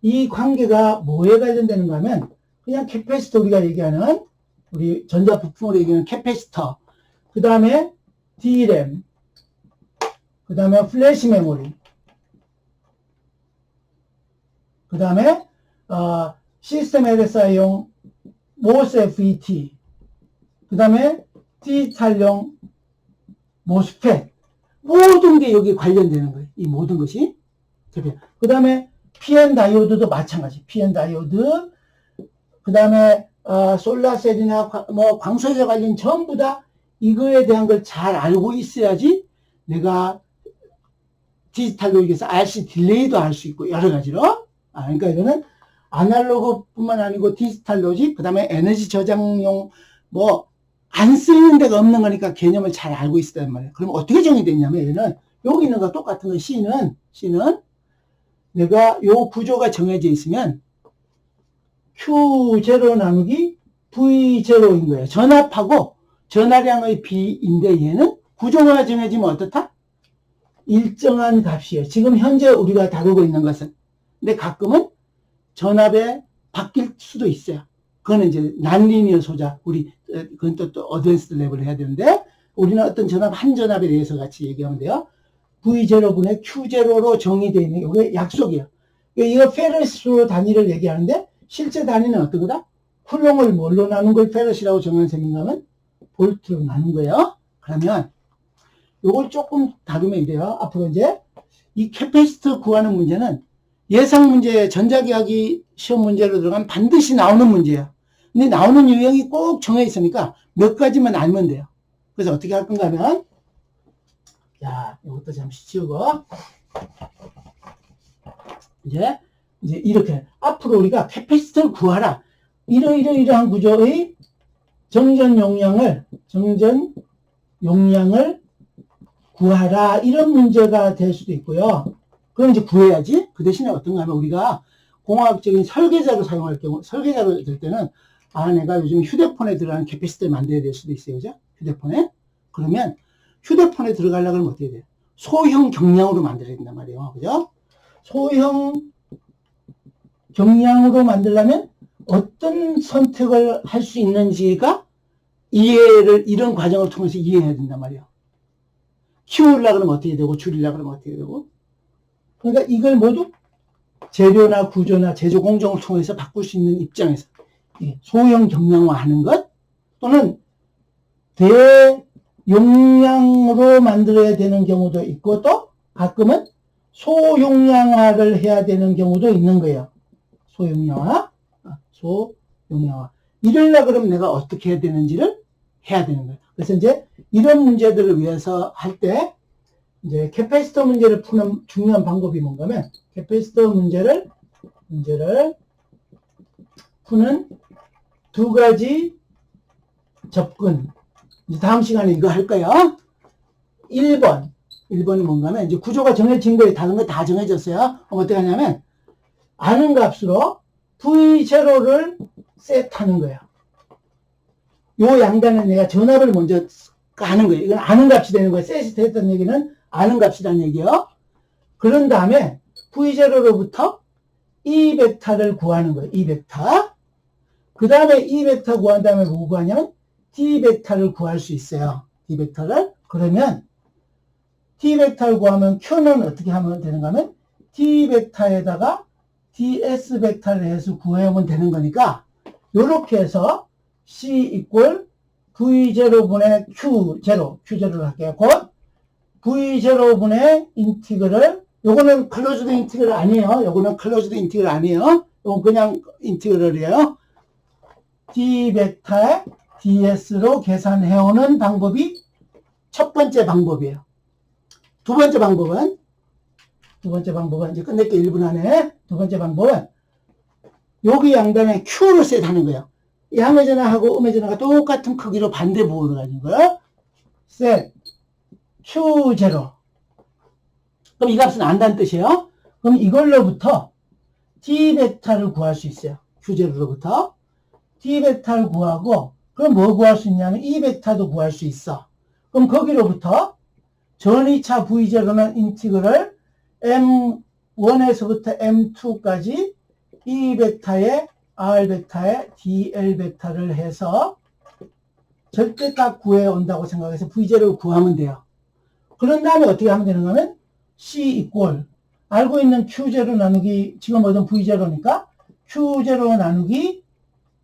이 관계가 뭐에 관련되는가 하면 그냥 캐패시터 우리가 얘기하는 우리 전자 부품으로 얘기하는 캐패시터, 그 다음에 DRAM, 그 다음에 플래시 메모리, 그 다음에 시스템 LSI용 MOSFET, 그 다음에 디지털용 MOSFET, 모든 게 여기 관련되는 거예요. 이 모든 것이. 그 다음에 PN 다이오드도 마찬가지. PN 다이오드, 그 다음에 솔라셀이나 광소에 관련 전부 다 이거에 대한 걸 잘 알고 있어야지 내가 디지털 로직에서 RC 딜레이도 할 수 있고 여러 가지로. 그러니까 이거는 아날로그뿐만 아니고 디지털 로직, 그 다음에 에너지 저장용 안 쓰이는 데가 없는 거니까 개념을 잘 알고 있었단 말이에요. 그럼 어떻게 정의되냐면 얘는 여기 있는 거 똑같은 거 C는 내가 요 구조가 정해져 있으면 Q0 나누기 V0인 거예요. 전압하고 전하량의 비인데 얘는 구조가 정해지면 어떻다? 일정한 값이에요. 지금 현재 우리가 다루고 있는 것은. 근데 가끔은 전압에 바뀔 수도 있어요. 그거는 이제 난리니어 소자, 그건 또 어드밴스드 레벨을 해야 되는데, 우리는 어떤 전압, 한 전압에 대해서 같이 얘기하면 돼요. V0분의 Q0로 정의되어 있는 게, 이게 약속이에요. 이거 페르시로 단위를 얘기하는데, 실제 단위는 어떤 거다? 쿨롱을 뭘로 나눈 걸 페르시라고 정한 셈인가 하면, 볼트로 나눈 거예요. 그러면, 요걸 조금 다루면 이래요. 앞으로 이제, 이 캐패시터 구하는 문제는, 예상 문제, 전자기하기 시험 문제로 들어가면 반드시 나오는 문제예요. 근데 나오는 유형이 꼭 정해 있으니까 몇 가지만 알면 돼요. 그래서 어떻게 할 건가 하면, 자, 이것도 잠시 치우고, 이제 이렇게, 앞으로 우리가 캐패시터를 구하라. 이러한 구조의 정전 용량을 구하라. 이런 문제가 될 수도 있고요. 그럼 이제 구해야지. 그 대신에 어떤가 하면 우리가 공학적인 설계자로 사용할 경우, 설계자로 될 때는, 내가 요즘 휴대폰에 들어가는 캐패시터를 만들어야 될 수도 있어요. 그죠? 휴대폰에. 그러면 휴대폰에 들어가려고 하면 어떻게 돼요? 소형 경량으로 만들어야 된단 말이에요. 그죠? 소형 경량으로 만들려면 어떤 선택을 할 수 있는지가 이런 과정을 통해서 이해해야 된단 말이에요. 키우려고 그러면 어떻게 되고, 줄이려고 그러면 어떻게 되고. 그러니까 이걸 모두 재료나 구조나 제조 공정을 통해서 바꿀 수 있는 입장에서 소형 경량화하는 것, 또는 대용량으로 만들어야 되는 경우도 있고, 또 가끔은 소용량화를 해야 되는 경우도 있는 거예요. 소용량화. 이러려고 그러면 내가 어떻게 해야 되는지를 해야 되는 거예요. 그래서 이제 이런 문제들을 위해서 할 때 이제 캐패시터 문제를 푸는 중요한 방법이 뭔가 하면, 캐패시터 문제를 푸는 두 가지 접근. 이제 다음 시간에 이거 할 거예요. 1번이 뭔가 하면, 이제 구조가 정해진 거예요. 다른 거 다 정해졌어요. 그럼 어떻게 하냐면, 아는 값으로 V0를 셋하는 거예요. 요 양단에 내가 전압을 먼저 가는 거예요. 이건 아는 값이 되는 거예요. 셋이 됐다는 얘기는 아는 값이라는 얘기예요. 그런 다음에 V0로부터 E 벡터를 구하는 거예요. E 벡터. 그 다음에 E 벡터 구한 다음에 뭐 구하냐면 D 벡터를 구할 수 있어요. D 벡터를. 그러면 D 벡터를 구하면 Q는 어떻게 하면 되는가 하면 D 벡터에다가 DS 벡터를 해서 구하면 되는 거니까, 요렇게 해서 C 이꼴 V0분의 Q0를 할게요. 곧 V0분의 인티그럴, 요거는 클로즈드 인티그럴 아니에요. 요거는 클로즈드 인티그럴 아니에요. 요건 그냥 인티그럴이에요. D 벡터의 DS로 계산해오는 방법이 첫 번째 방법이에요. 두 번째 방법은 이제 끝낼게 1분 안에. 두 번째 방법은 여기 양단에 Q를 셋하는 거예요. 양의 전화하고 음의 전화가 똑같은 크기로 반대 부호를 가진 거예요. 셋 Q0. 그럼 이 값은 안다는 뜻이에요. 그럼 이걸로부터 D 벡터를 구할 수 있어요. Q0로부터. D 벡터를 구하고, 그럼 뭐 구할 수 있냐면 E 벡터도 구할 수 있어. 그럼 거기로부터 전이차 V0는 인티그럴 M1에서부터 M2까지 E 벡터에 R 벡터에 DL 벡터를 해서 절대값 구해온다고 생각해서 V0를 구하면 돼요. 그런 다음에 어떻게 하면 되는가 하면 C 이꼴 알고 있는 Q0 나누기 지금 뭐든 V0니까 Q0 나누기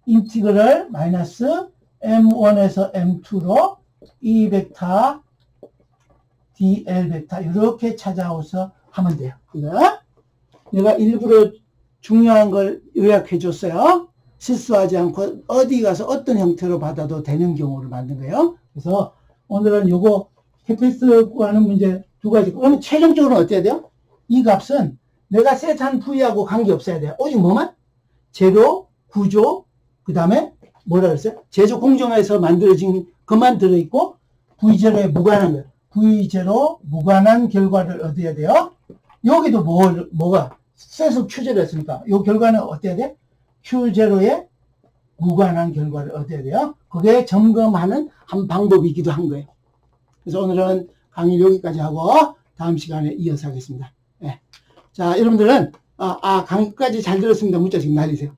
인티그럴 마이너스 M1에서 M2로 E 벡터 DL 벡터 이렇게 찾아오서 하면 돼요. 이거 내가 일부러 중요한 걸 요약해 줬어요. 실수하지 않고 어디 가서 어떤 형태로 받아도 되는 경우를 만든 거예요. 그래서 오늘은 요거 KPS 구하는 문제 두 가지. 그러면 최종적으로 어때야 돼요? 이 값은 내가 세트한 V하고 관계없어야 돼요. 오직 뭐만? 재료, 구조, 그 다음에 뭐라 그랬어요? 제조 공정에서 만들어진 것만 들어있고 V0에 무관한 거예요. V0 무관한 결과를 얻어야 돼요. 여기도 뭐가? 세수 Q0 했으니까 이 결과는 어때야 돼? Q0에 무관한 결과를 얻어야 돼요. 그게 점검하는 한 방법이기도 한 거예요. 그래서 오늘은 강의 여기까지 하고 다음 시간에 이어서 하겠습니다. 네. 자, 여러분들은 강의까지 잘 들었습니다. 문자 지금 날리세요.